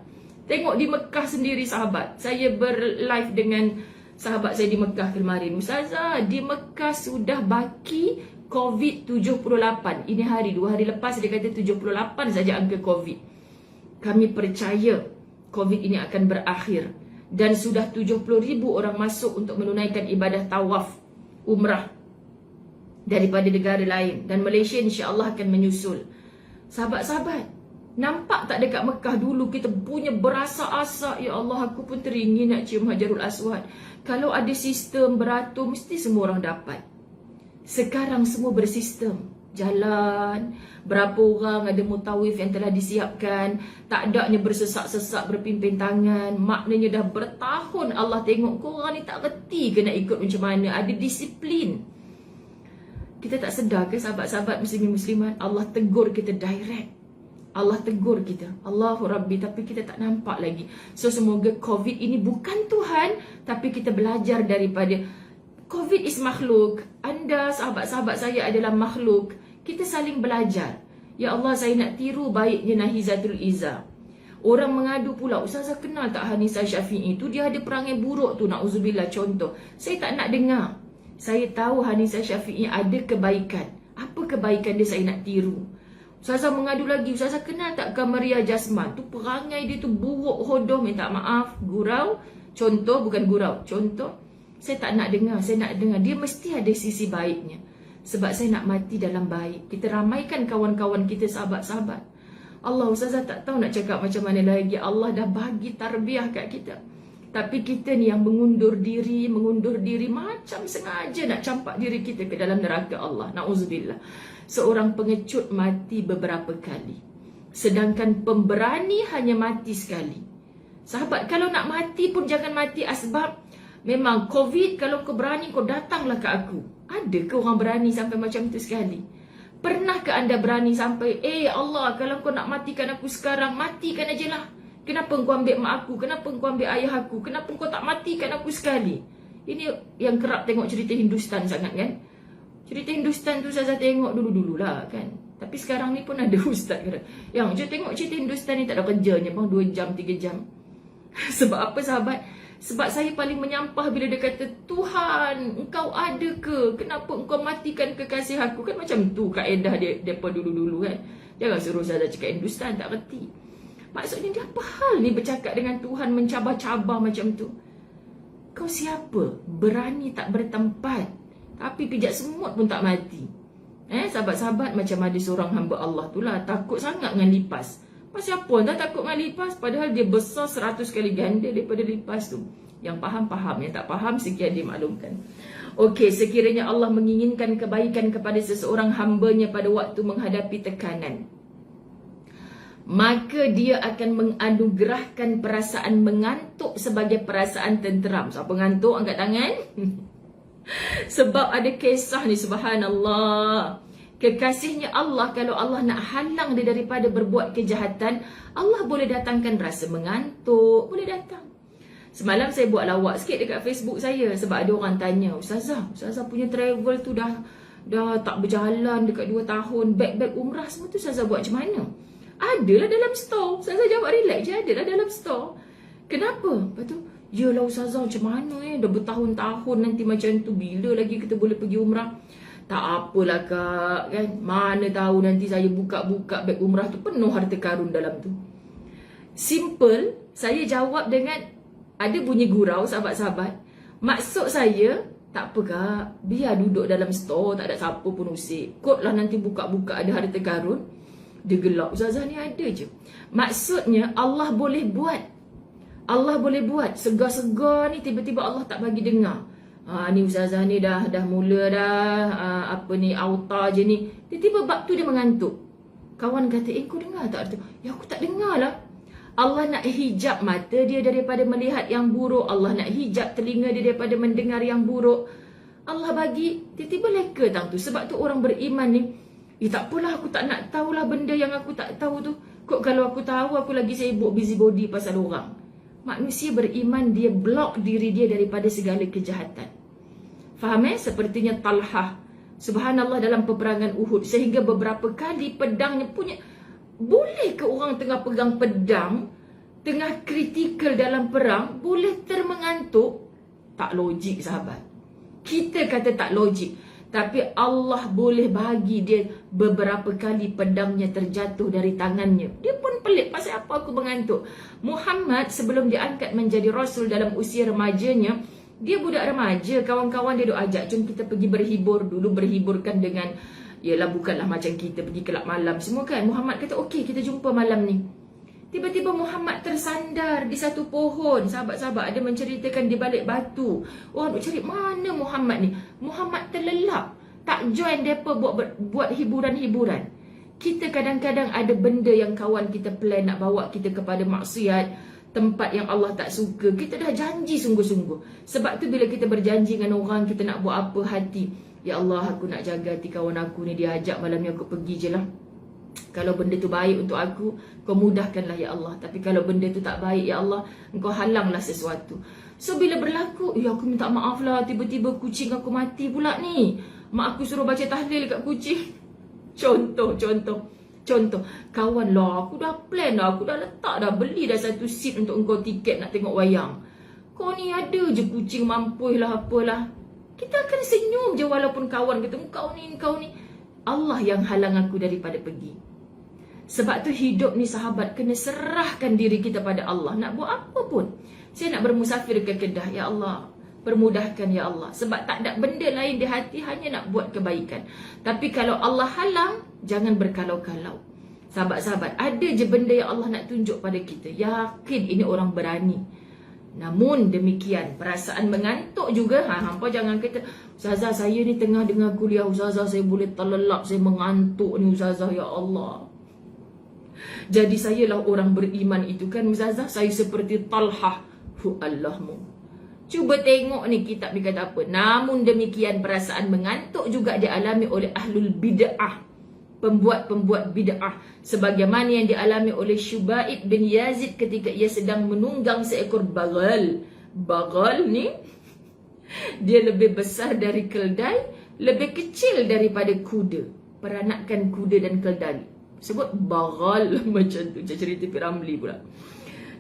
Tengok di Mekah sendiri sahabat. Saya berlive dengan sahabat saya di Mekah kemarin. Ustazah, di Mekah sudah baki COVID 78. Ini hari, 2 hari lepas dia kata 78 saja angka COVID. Kami percaya COVID ini akan berakhir. Dan sudah 70,000 orang masuk untuk menunaikan ibadah tawaf umrah daripada negara lain. Dan Malaysia insya Allah akan menyusul. Sahabat-sahabat, Nampak tak dekat Mekah dulu kita punya berasa-asa, ya Allah aku pun teringin nak cium Hajarul Aswad. Kalau ada sistem beratur mesti semua orang dapat. Sekarang semua bersistem. Jalan, berapa orang ada mutawif yang telah disiapkan, tak adanya bersesak-sesak berpimpin tangan. Maknanya dah bertahun Allah tengok korang ni tak reti ke nak ikut macam mana, ada disiplin. Kita tak sedar ke sahabat-sahabat muslimin muslimat, Allah tegur kita direct. Allah tegur kita, Allahu Rabbi, tapi kita tak nampak lagi. So semoga COVID ini bukan Tuhan, tapi kita belajar daripada COVID is makhluk. Anda, sahabat-sahabat saya adalah makhluk. Kita saling belajar. Ya Allah, saya nak tiru baiknya Nahizatul Izzah. Orang mengadu pula, Ustazah kenal tak Hanisa Syafi'i tu, dia ada perangai buruk tu, na'udzubillah contoh. Saya tak nak dengar. Saya tahu Hanisa Syafi'i ada kebaikan. Apa kebaikan dia saya nak tiru? Ustazah mengadu lagi, Ustazah kenal tak Kamaria Jasman? Tu perangai dia tu buruk, hodoh, minta maaf, gurau. Contoh, bukan gurau, contoh. Saya tak nak dengar, saya nak dengar. Dia mesti ada sisi baiknya. Sebab saya nak mati dalam baik. Kita ramaikan kawan-kawan kita, sahabat-sahabat. Allah, Ustazah tak tahu nak cakap macam mana lagi. Allah dah bagi tarbiyah kat kita. Tapi kita ni yang mengundur diri macam sengaja nak campak diri kita ke dalam neraka Allah. Na'udzubillah. Seorang pengecut mati beberapa kali. Sedangkan pemberani hanya mati sekali. Sahabat, kalau nak mati pun jangan mati asbab. Memang COVID, kalau kau berani kau datanglah ke aku. Ada ke orang berani sampai macam tu sekali? Pernah ke anda berani sampai, Allah, kalau kau nak matikan aku sekarang, matikan aje lah. Kenapa kau ambil mak aku? Kenapa kau ambil ayah aku? Kenapa kau tak matikan aku sekali? Ini yang kerap tengok cerita Hindustan sangat kan? Cerita Hindustan tu saya tengok dulu-dululah kan. Tapi sekarang ni pun ada ustaz yang je tengok cerita Hindustan ni tak ada kerjanya bang, 2 jam 3 jam. Sebab apa sahabat? Sebab saya paling menyampah bila dia kata, Tuhan, engkau ada ke? Kenapa engkau matikan kekasih aku? Kan macam tu kaedah dia daripada dulu-dulu kan. Jangan suruh saya cakap Hindustan, tak reti. Maksudnya dia apa hal ni bercakap dengan Tuhan mencabar-cabar macam tu? Kau siapa? Berani tak bertempat. Tapi pijak semut pun tak mati. Sahabat-sahabat, macam ada seorang hamba Allah tu lah, takut sangat dengan lipas. Pasal apa dah takut dengan lipas? Padahal dia besar 100 kali ganda daripada lipas tu. Yang faham-faham, yang tak faham sekian dimaklumkan. Okey, sekiranya Allah menginginkan kebaikan kepada seseorang hambanya pada waktu menghadapi tekanan, maka dia akan menganugerahkan perasaan mengantuk sebagai perasaan tenteram. Siapa ngantuk angkat tangan? Sebab ada kisah ni, subhanallah. Kekasihnya Allah, kalau Allah nak halang dia daripada berbuat kejahatan, Allah boleh datangkan rasa mengantuk, boleh datang. Semalam saya buat lawak sikit dekat Facebook saya. Sebab ada orang tanya, Ustazah punya travel tu dah tak berjalan dekat 2 tahun. Beg-beg umrah semua tu Ustazah buat macam mana? Adalah dalam store. Ustazah jawab relax je, adalah dalam store. Kenapa? Lepas tu, yalah Ustazah macam mana dah bertahun-tahun nanti macam tu, bila lagi kita boleh pergi umrah? Tak apalah kak kan, mana tahu nanti saya buka-buka beg umrah tu penuh harta karun dalam tu. Simple, saya jawab dengan ada bunyi gurau sahabat-sahabat. Maksud saya, tak apa kak, biar duduk dalam store, tak ada siapa pun usik. Kot lah nanti buka-buka ada harta karun. Dia gelak, Ustazah ni ada je. Maksudnya Allah boleh buat. Allah boleh buat. Segar-segar ni tiba-tiba Allah tak bagi dengar. Ni Ustazah ni dah mula dah auta je ni. Tiba-tiba bab tu dia mengantuk. Kawan kata, kau dengar tak? Ya aku tak dengar lah. Allah nak hijab mata dia daripada melihat yang buruk. Allah nak hijab telinga dia daripada mendengar yang buruk. Allah bagi, tiba-tiba leka tang tu. Sebab tu orang beriman ni, tak apalah aku tak nak tahulah benda yang aku tak tahu tu. Kok kalau aku tahu aku lagi sibuk busybody pasal orang. Manusia beriman, dia blok diri dia daripada segala kejahatan. Faham Sepertinya Talhah, subhanallah, dalam peperangan Uhud, sehingga beberapa kali pedangnya punya. Boleh ke orang tengah pegang pedang, tengah kritikal dalam perang, boleh termengantuk? Tak logik sahabat. Kita kata tak logik. Tapi Allah boleh bagi dia beberapa kali pedangnya terjatuh dari tangannya. Dia pun pelik, pasal apa aku mengantuk? Muhammad sebelum diangkat menjadi Rasul dalam usia remajanya, dia budak remaja, kawan-kawan dia duk ajak, jom kita pergi berhibur dulu, berhiburkan dengan Ialah bukanlah macam kita pergi kelab malam semua kan. Muhammad kata okey kita jumpa malam ni. Tiba-tiba Muhammad tersandar di satu pohon. Sahabat-sahabat ada menceritakan di balik batu. Orang nak cari mana Muhammad ni. Muhammad terlelap. Tak join mereka buat hiburan-hiburan. Kita kadang-kadang ada benda yang kawan kita plan nak bawa kita kepada maksiat, tempat yang Allah tak suka. Kita dah janji sungguh-sungguh. Sebab tu bila kita berjanji dengan orang, kita nak buat apa hati. Ya Allah, aku nak jaga hati kawan aku ni. Dia ajak malam ni aku pergi je lah. Kalau benda tu baik untuk aku, kau mudahkanlah ya Allah. Tapi kalau benda tu tak baik ya Allah, engkau halanglah sesuatu. So bila berlaku, ya aku minta maaf lah, tiba-tiba kucing aku mati pula ni. Mak aku suruh baca tahlil kat kucing. Contoh. Kawan lah, aku dah plan dah, aku dah letak dah, beli dah satu seat untuk engkau tiket nak tengok wayang. Kau ni ada je kucing mampuih lah apalah. Kita akan senyum je walaupun kawan kata kau ni. Allah yang halang aku daripada pergi. Sebab tu hidup ni sahabat, kena serahkan diri kita pada Allah. Nak buat apa pun. Saya nak bermusafir ke Kedah, ya Allah, permudahkan ya Allah. Sebab tak ada benda lain di hati, hanya nak buat kebaikan. Tapi kalau Allah halang, jangan berkalau-kalau. Sahabat-sahabat, ada je benda yang Allah nak tunjuk pada kita. Yakin ini orang berani. Namun demikian, perasaan mengantuk juga. Hampa jangan kata, Ustazah saya ni tengah dengar kuliah Ustazah, saya boleh terlelap, saya mengantuk ni Ustazah, ya Allah. Jadi sayalah orang beriman itu kan Ustazah. Saya seperti Talhah. Allahmu. Cuba tengok ni kitab ni kata apa. Namun demikian, perasaan mengantuk juga dialami oleh ahlul bid'ah, pembuat-pembuat bid'ah, sebagaimana yang dialami oleh Syubaib bin Yazid ketika ia sedang menunggang seekor bagal. Bagal ni dia lebih besar dari keldai, lebih kecil daripada kuda. Peranakan kuda dan keldai sebut bagal macam tu. Cerita Piramli pula.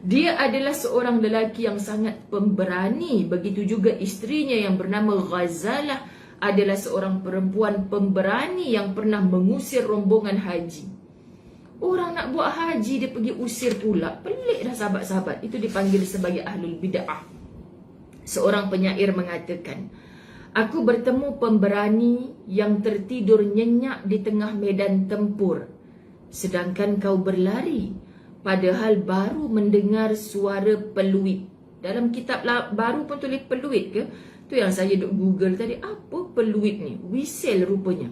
Dia adalah seorang lelaki yang sangat pemberani. Begitu juga isterinya yang bernama Ghazalah adalah seorang perempuan pemberani yang pernah mengusir rombongan haji. Orang nak buat haji, dia pergi usir pula. Pelik dah sahabat-sahabat. Itu dipanggil sebagai ahlul bid'ah. Seorang penyair mengatakan, aku bertemu pemberani yang tertidur nyenyak di tengah medan tempur, sedangkan kau berlari, padahal baru mendengar suara peluit. Dalam kitab baru pun tulis peluit ke? Tu yang saya duk Google tadi. Apa peluit ni? Whistle rupanya.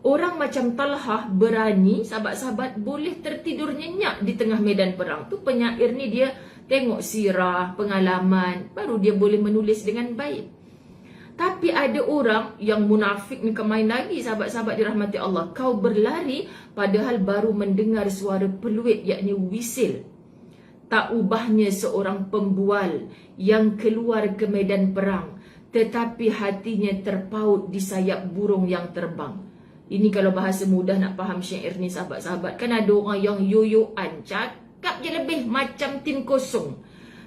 Orang macam Talhah berani, sahabat-sahabat, boleh tertidur nyenyak di tengah medan perang. Tu penyair ni dia tengok sirah, pengalaman, baru dia boleh menulis dengan baik. Tapi ada orang yang munafik ni kemain lagi, sahabat-sahabat dirahmati Allah. Kau berlari padahal baru mendengar suara peluit, yakni whistle. Tak ubahnya seorang pembual yang keluar ke medan perang, tetapi hatinya terpaut di sayap burung yang terbang. Ini kalau bahasa mudah nak faham syair ni sahabat-sahabat. Kan ada orang yang yoyoan, cakap je lebih macam tin kosong.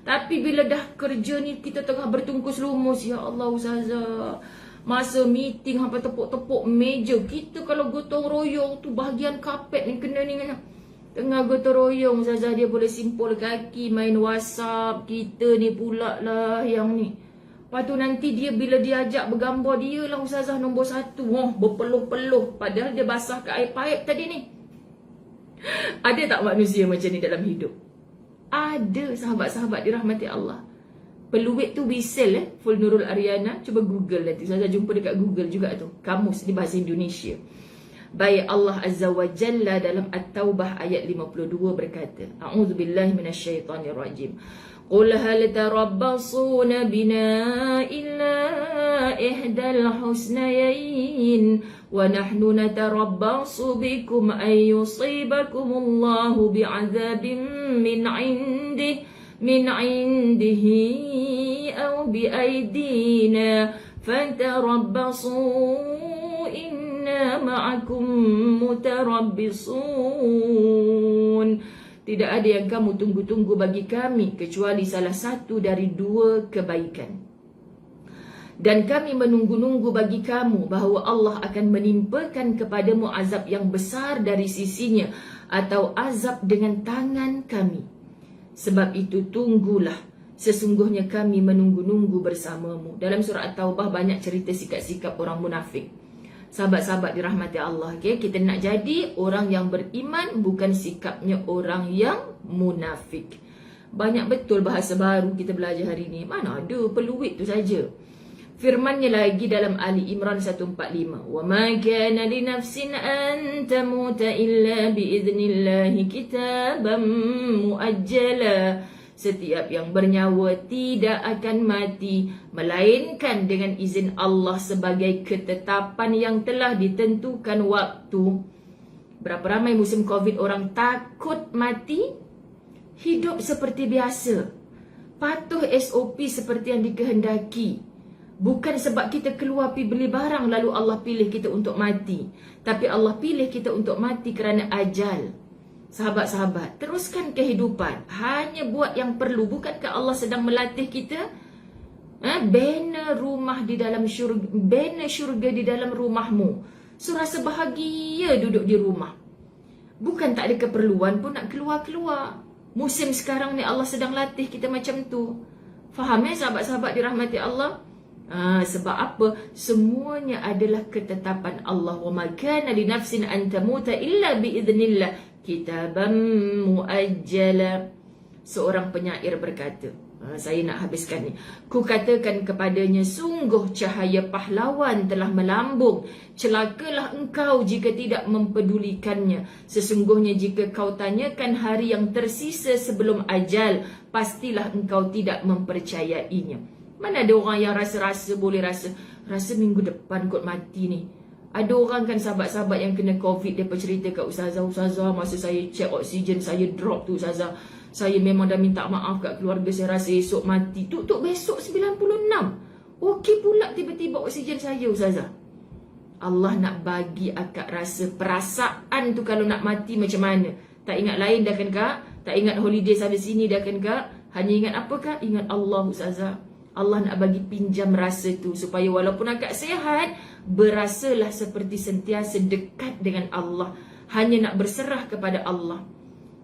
Tapi bila dah kerja ni, kita tengah bertungkus lumus. Ya Allah Ustazah, masa meeting hampa tepuk-tepuk meja, kita kalau gotong royong tu bahagian kapet ni kena ni kena. Tengah gotong royong Ustazah, dia boleh simpul kaki main WhatsApp. Kita ni pula lah yang ni. Lepas tu nanti dia bila diajak bergambar, dia lah Ustazah nombor 1. Berpeluh-peluh. Padahal dia basah ke air paip tadi ni. Ada tak manusia macam ni dalam hidup? Ada sahabat-sahabat dirahmati Allah. Peluit tu whistle Full Nurul Ariana. Cuba Google nanti. Saya jumpa dekat Google juga tu. Kamus di bahasa Indonesia. Baik, Allah Azza wa Jalla dalam At-Taubah ayat 52 berkata, A'udzubillahi minasyaitanirrajim. Qul hal tarabbasuna bina illa ihdal husnayain wa nahnu natarabbasu bikum ay yusibakumullahu bi'adzabin min indihi aw biaydina fatarabbasu inna ma'akum mutarabbisun. Tidak ada yang kamu tunggu-tunggu bagi kami kecuali salah satu dari dua kebaikan. Dan kami menunggu-nunggu bagi kamu bahawa Allah akan menimpakan kepadamu azab yang besar dari sisinya atau azab dengan tangan kami. Sebab itu tunggulah, sesungguhnya kami menunggu-nunggu bersamamu. Dalam surah At-Taubah banyak cerita sikap-sikap orang munafik. Sahabat-sahabat dirahmati Allah, okay? Kita nak jadi orang yang beriman, bukan sikapnya orang yang munafik. Banyak betul bahasa baru kita belajar hari ni. Mana ada, peluit tu saja. Firmannya lagi dalam Ali Imran 145. Wa ma kana li nafsin an tamuta illa bi idnillahi kitaban muajjala. Setiap yang bernyawa tidak akan mati melainkan dengan izin Allah sebagai ketetapan yang telah ditentukan waktu. Berapa ramai musim Covid orang takut mati? Hidup seperti biasa. Patuh SOP seperti yang dikehendaki. Bukan sebab kita keluar pergi beli barang lalu Allah pilih kita untuk mati. Tapi Allah pilih kita untuk mati kerana ajal. Sahabat-sahabat, teruskan kehidupan. Hanya buat yang perlu. Bukankah Allah sedang melatih kita? Bina rumah di dalam syurga, bina syurga di dalam rumahmu. So rasa bahagia duduk di rumah. Bukan tak ada keperluan pun nak keluar-keluar. Musim sekarang ni Allah sedang latih kita macam tu. Faham sahabat-sahabat dirahmati Allah? Sebab apa? Semuanya adalah ketetapan Allah. Wa ma kana li nafsin an tamuta illa bi idznillah kitaban muajjala. Seorang penyair berkata, saya nak habiskan ni. Ku katakan kepadanya, sungguh cahaya pahlawan telah melambung. Celakalah engkau jika tidak mempedulikannya. Sesungguhnya jika kau tanyakan hari yang tersisa sebelum ajal, pastilah engkau tidak mempercayainya. Mana ada orang yang rasa-rasa boleh rasa minggu depan kot mati ni. Ada orang kan sahabat-sahabat yang kena Covid, dia cerita kat Ustazah, masa saya check oksigen saya drop tu Ustazah, saya memang dah minta maaf kat keluarga, saya rasa esok mati. Tuk besok 96. Okey pula tiba-tiba oksigen saya Ustazah. Allah nak bagi akak rasa perasaan tu kalau nak mati macam mana. Tak ingat lain dah kan kak? Tak ingat holiday sana sini dah kan kak? Hanya ingat apa kak? Ingat Allah Ustazah. Allah nak bagi pinjam rasa tu supaya walaupun akak sihat, berasalah seperti sentiasa dekat dengan Allah. Hanya nak berserah kepada Allah.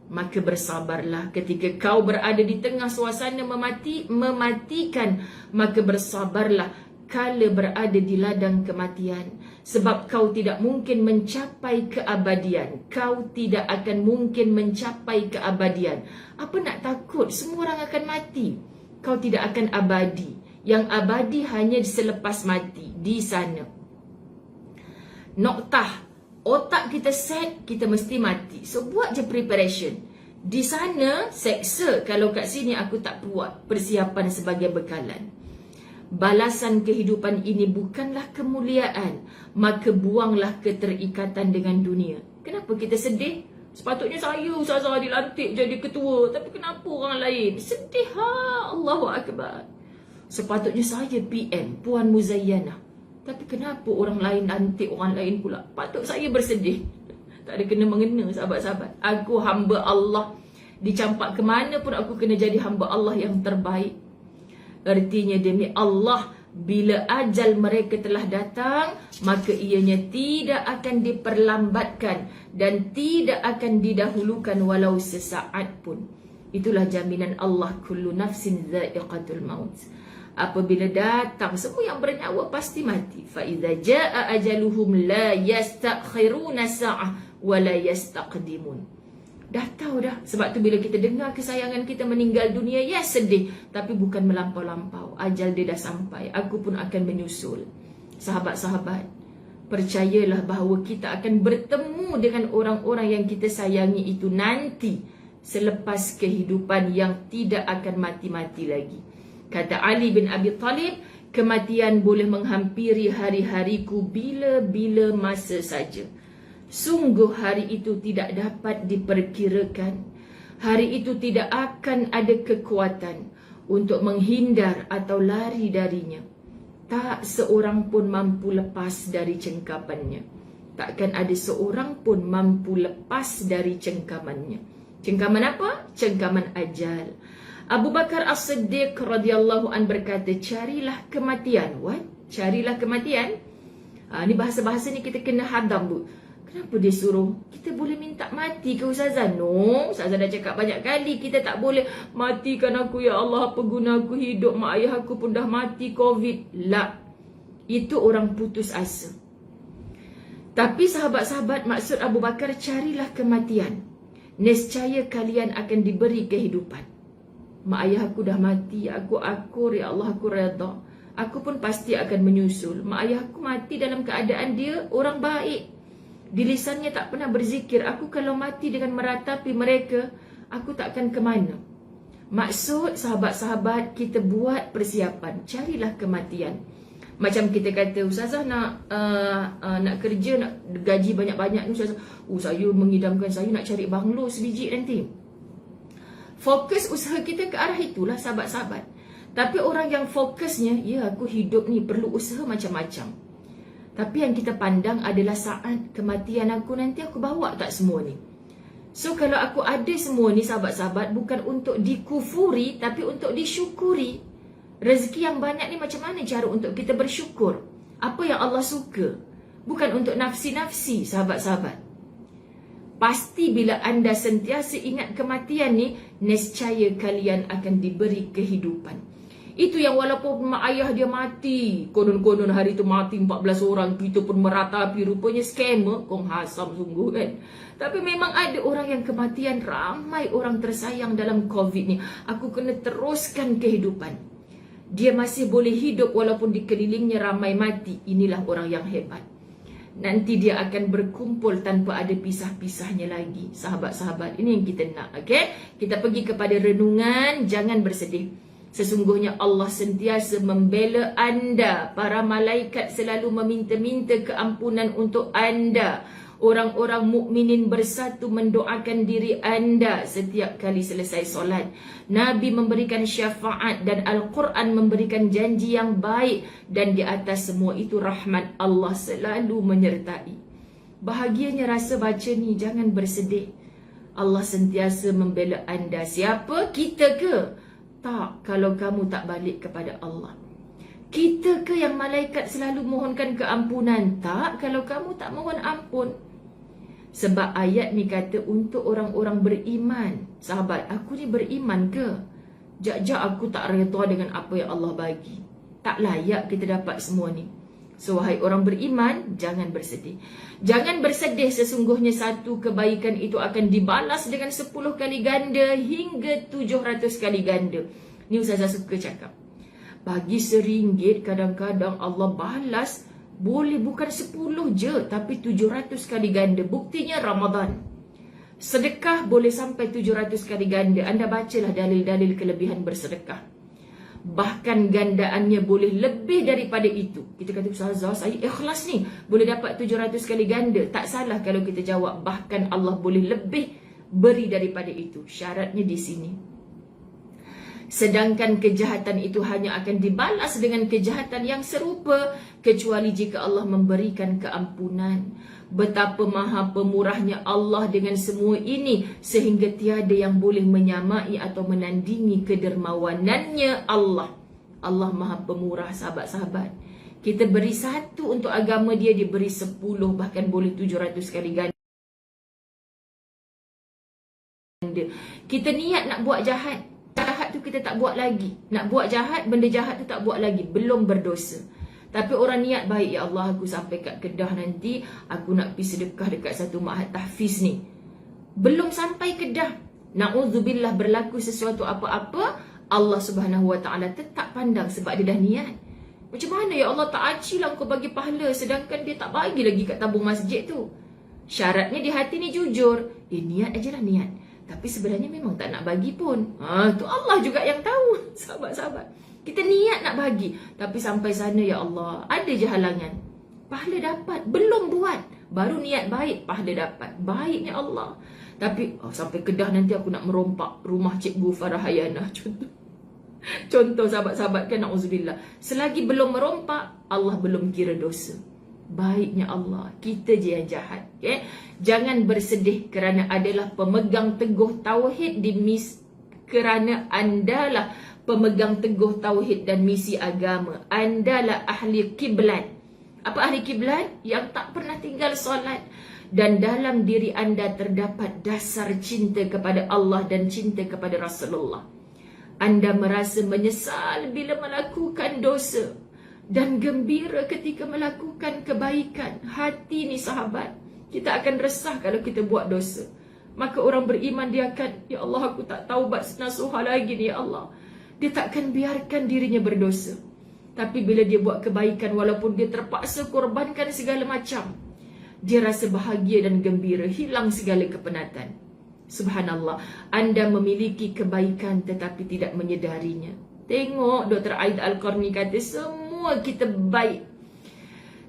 Maka bersabarlah ketika kau berada di tengah suasana mematikan. Maka bersabarlah kala berada di ladang kematian. Sebab kau tidak mungkin mencapai keabadian. Kau tidak akan mungkin mencapai keabadian. Apa nak takut? Semua orang akan mati. Kau tidak akan abadi. Yang abadi hanya selepas mati. Di sana. Noktah. Otak kita set, kita mesti mati. So buat je preparation. Di sana seksa kalau kat sini aku tak buat persiapan sebagai bekalan. Balasan kehidupan ini bukanlah kemuliaan. Maka buanglah keterikatan dengan dunia. Kenapa kita sedih? Sepatutnya saya Ustazah dilantik jadi ketua, tapi kenapa orang lain? Sedih Allahu Akbar. Sepatutnya saya PM, Puan Muzayyanah, tapi kenapa orang lain lantik orang lain pula? Patut saya bersedih. Tak ada kena-mengena sahabat-sahabat. Aku hamba Allah. Dicampak ke mana pun aku kena jadi hamba Allah yang terbaik. Artinya demi Allah, bila ajal mereka telah datang, maka ianya tidak akan diperlambatkan dan tidak akan didahulukan walau sesaat pun. Itulah jaminan Allah, kullu nafsin dha'iqatul maut. Apabila datang, semua yang bernyawa pasti mati. Fa idza jaa ajaluhum la yastakhiruna sa'ah wa la yastaqdimun. Dah tahu dah. Sebab tu bila kita dengar kesayangan kita meninggal dunia, ya sedih. Tapi bukan melampau-lampau. Ajal dia dah sampai. Aku pun akan menyusul. Sahabat-sahabat, percayalah bahawa kita akan bertemu dengan orang-orang yang kita sayangi itu nanti. Selepas kehidupan yang tidak akan mati-mati lagi. Kata Ali bin Abi Talib, kematian boleh menghampiri hari-hariku bila-bila masa saja. Sungguh hari itu tidak dapat diperkirakan. Hari itu tidak akan ada kekuatan untuk menghindar atau lari darinya. Tak seorang pun mampu lepas dari cengkamannya. Takkan ada seorang pun mampu lepas dari cengkamannya. Cengkaman apa? Cengkaman ajal. Abu Bakar As-Siddiq radhiyallahu an berkata, carilah kematian. What? Carilah kematian? Ni bahasa-bahasa ni kita kena hadam bu. Kenapa dia suruh? Kita boleh minta mati ke Ustazah? No, Ustazah dah cakap banyak kali. Kita tak boleh matikan aku ya Allah. Apa guna aku hidup? Mak ayah aku pun dah mati Covid. La. Itu orang putus asa. Tapi sahabat-sahabat, maksud Abu Bakar, carilah kematian. Nescaya kalian akan diberi kehidupan. Mak ayah aku dah mati, aku akur, ya Allah aku redha. Aku pun pasti akan menyusul. Mak ayah aku mati dalam keadaan dia orang baik. Di lisannya tak pernah berzikir. Aku kalau mati dengan meratapi mereka, aku takkan ke mana. Maksud sahabat-sahabat, kita buat persiapan. Carilah kematian. Macam kita kata, Ustazah nak kerja, nak gaji banyak-banyak ni, Ustazah, saya mengidamkan saya nak cari banglo sebiji nanti. Fokus usaha kita ke arah itulah sahabat-sahabat. Tapi orang yang fokusnya, ya aku hidup ni perlu usaha macam-macam. Tapi yang kita pandang adalah saat kematian aku nanti, aku bawa tak semua ni. So kalau aku ada semua ni sahabat-sahabat, bukan untuk dikufuri, tapi untuk disyukuri. Rezeki yang banyak ni macam mana cara untuk kita bersyukur? Apa yang Allah suka? Bukan untuk nafsi-nafsi sahabat-sahabat. Pasti bila anda sentiasa ingat kematian ni, nescaya kalian akan diberi kehidupan. Itu yang walaupun mak ayah dia mati, konon-konon hari tu mati 14 orang, kita pun meratapi, rupanya scammer, kong hasam sungguh kan. Tapi memang ada orang yang kematian, ramai orang tersayang dalam COVID ni. Aku kena teruskan kehidupan. Dia masih boleh hidup walaupun di kelilingnya ramai mati. Inilah orang yang hebat. Nanti dia akan berkumpul tanpa ada pisah-pisahnya lagi. Sahabat-sahabat, ini yang kita nak. Okay? Kita pergi kepada renungan. Jangan bersedih. Sesungguhnya Allah sentiasa membela anda. Para malaikat selalu meminta-minta keampunan untuk anda. Orang-orang mukminin bersatu mendoakan diri anda setiap kali selesai solat. Nabi memberikan syafaat dan Al-Quran memberikan janji yang baik. Dan di atas semua itu rahmat Allah selalu menyertai. Bahagianya rasa baca ni, jangan bersedih. Allah sentiasa membela anda. Siapa? Kita ke? Tak, kalau kamu tak balik kepada Allah. Kita ke yang malaikat selalu mohonkan keampunan? Tak, kalau kamu tak mohon ampun. Sebab ayat ni kata untuk orang-orang beriman. Sahabat, aku ni beriman ke? Jak-jak aku tak redha dengan apa yang Allah bagi. Tak layak kita dapat semua ni. So, wahai orang beriman, jangan bersedih. Jangan bersedih, sesungguhnya satu kebaikan itu akan dibalas dengan 10 kali ganda hingga 700 kali ganda. Ni Ustazah suka cakap. Bagi RM1, kadang-kadang Allah balas boleh bukan 10 je, tapi 700 kali ganda. Buktinya Ramadan. Sedekah boleh sampai 700 kali ganda. Anda bacalah dalil-dalil kelebihan bersedekah. Bahkan gandaannya boleh lebih daripada itu. Kita kata, Ustazah, saya ikhlas ni, boleh dapat 700 kali ganda. Tak salah kalau kita jawab, bahkan Allah boleh lebih beri daripada itu. Syaratnya di sini. Sedangkan kejahatan itu hanya akan dibalas dengan kejahatan yang serupa, kecuali jika Allah memberikan keampunan. Betapa maha pemurahnya Allah dengan semua ini, sehingga tiada yang boleh menyamai atau menandingi kedermawanannya Allah. Allah maha pemurah sahabat-sahabat. Kita beri satu untuk agama dia, diberi 10, bahkan boleh 700 kali ganda. Kita niat nak buat jahat, jahat tu kita tak buat lagi. Nak buat jahat, benda jahat tu tak buat lagi, belum berdosa. Tapi orang niat baik, ya Allah, aku sampai kat Kedah nanti, aku nak pergi sedekah dekat satu ma'had tahfiz ni. Belum sampai Kedah, na'udzubillah, berlaku sesuatu apa-apa, Allah Subhanahu Wa Taala tetap pandang sebab dia dah niat. Macam mana ya Allah, tak acilah kau bagi pahala sedangkan dia tak bagi lagi kat tabung masjid tu. Syaratnya di hati ni jujur. Niat ajalah niat. Tapi sebenarnya memang tak nak bagi pun. Tu Allah juga yang tahu, sahabat-sahabat. Kita niat nak bagi, tapi sampai sana ya Allah, ada je halangan. Pahala dapat, belum buat, baru niat baik, pahala dapat. Baiknya Allah. Tapi sampai Kedah nanti aku nak merompak rumah Cikgu Farah Hayanah, contoh sahabat-sahabat kan, na'udzubillah. Selagi belum merompak, Allah belum kira dosa. Baiknya Allah, kita je yang jahat. Okay? Jangan bersedih kerana adalah pemegang teguh tauhid kerana andalah pemegang teguh tauhid dan misi agama. Andalah ahli kiblat. Apa ahli kiblat? Yang tak pernah tinggal solat. Dan dalam diri anda terdapat dasar cinta kepada Allah dan cinta kepada Rasulullah. Anda merasa menyesal bila melakukan dosa. dan gembira ketika melakukan kebaikan. Hati ni sahabat, kita akan resah kalau kita buat dosa. Maka orang beriman dia akan, ya Allah, aku tak taubat nasuha lagi ni, ya Allah. Dia takkan biarkan dirinya berdosa. Tapi bila dia buat kebaikan, walaupun dia terpaksa korbankan segala macam, dia rasa bahagia dan gembira, hilang segala kepenatan. Subhanallah, anda memiliki kebaikan tetapi tidak menyedarinya. Tengok Dr. Aida Al-Qarni kata semua kita baik,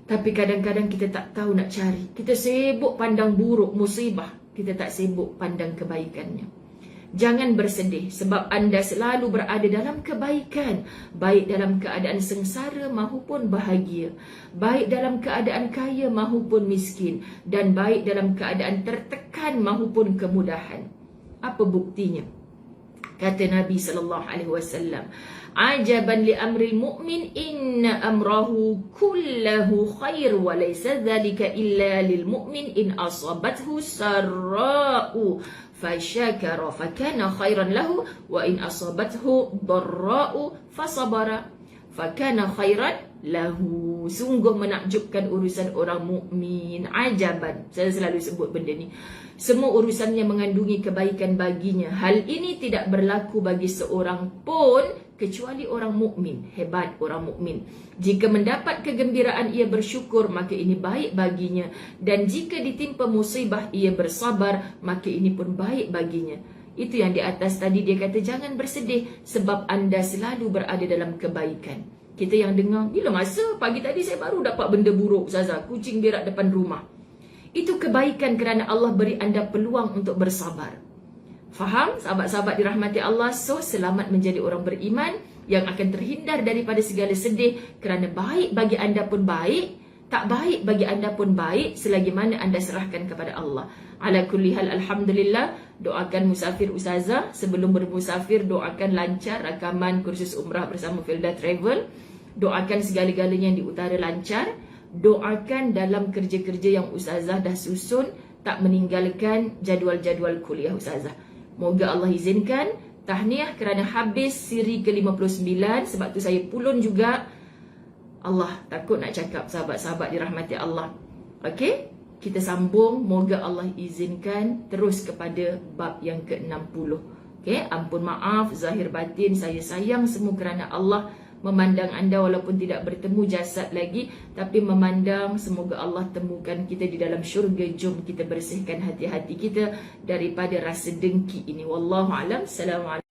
tapi kadang-kadang kita tak tahu nak cari. Kita sibuk pandang buruk musibah, kita tak sibuk pandang kebaikannya. Jangan bersedih sebab anda selalu berada dalam kebaikan, baik dalam keadaan sengsara maupun bahagia, baik dalam keadaan kaya maupun miskin, dan baik dalam keadaan tertekan maupun kemudahan. Apa buktinya? Kata Nabi SAW, ajaban li amril mu'min inna amrahu kullahu khair wa laysa dhalika illa lil mu'min in asabathu sarra'u fasyakara fakana khairan lahu wa in asabathu dharra'u fasabara fakana khairan lahu. Sungguh menakjubkan urusan orang mukmin. Ajaban, saya selalu sebut benda ni. Semua urusannya mengandungi kebaikan baginya. Hal ini tidak berlaku bagi seorang pun kecuali orang mukmin. Hebat orang mukmin. Jika mendapat kegembiraan ia bersyukur, maka ini baik baginya, dan jika ditimpa musibah ia bersabar, maka ini pun baik baginya. Itu yang di atas tadi dia kata jangan bersedih sebab anda selalu berada dalam kebaikan. Kita yang dengar, bila masa pagi tadi saya baru dapat benda buruk, Ustazah, kucing berak depan rumah. Itu kebaikan kerana Allah beri anda peluang untuk bersabar. Faham sahabat-sahabat dirahmati Allah? So selamat menjadi orang beriman yang akan terhindar daripada segala sedih, kerana baik bagi anda pun baik, tak baik bagi anda pun baik selagi mana anda serahkan kepada Allah. Ala kulli hal, alhamdulillah. Doakan musafir Ustazah sebelum bermusafir, doakan lancar rakaman kursus umrah bersama Filda Travel. Doakan segala-galanya yang di utara lancar. Doakan dalam kerja-kerja yang Ustazah dah susun tak meninggalkan jadual-jadual kuliah Ustazah. Moga Allah izinkan. Tahniah kerana habis siri ke-59. Sebab tu saya pulun juga. Allah, takut nak cakap sahabat-sahabat dirahmati Allah. Okey, kita sambung. Moga Allah izinkan terus kepada bab yang ke-60. Okey, ampun maaf zahir batin, saya sayang semua kerana Allah memandang anda walaupun tidak bertemu jasad lagi, tapi memandang. Semoga Allah temukan kita di dalam syurga. Jom kita bersihkan hati-hati kita daripada rasa dengki ini. Wallahu alam. Assalamualaikum.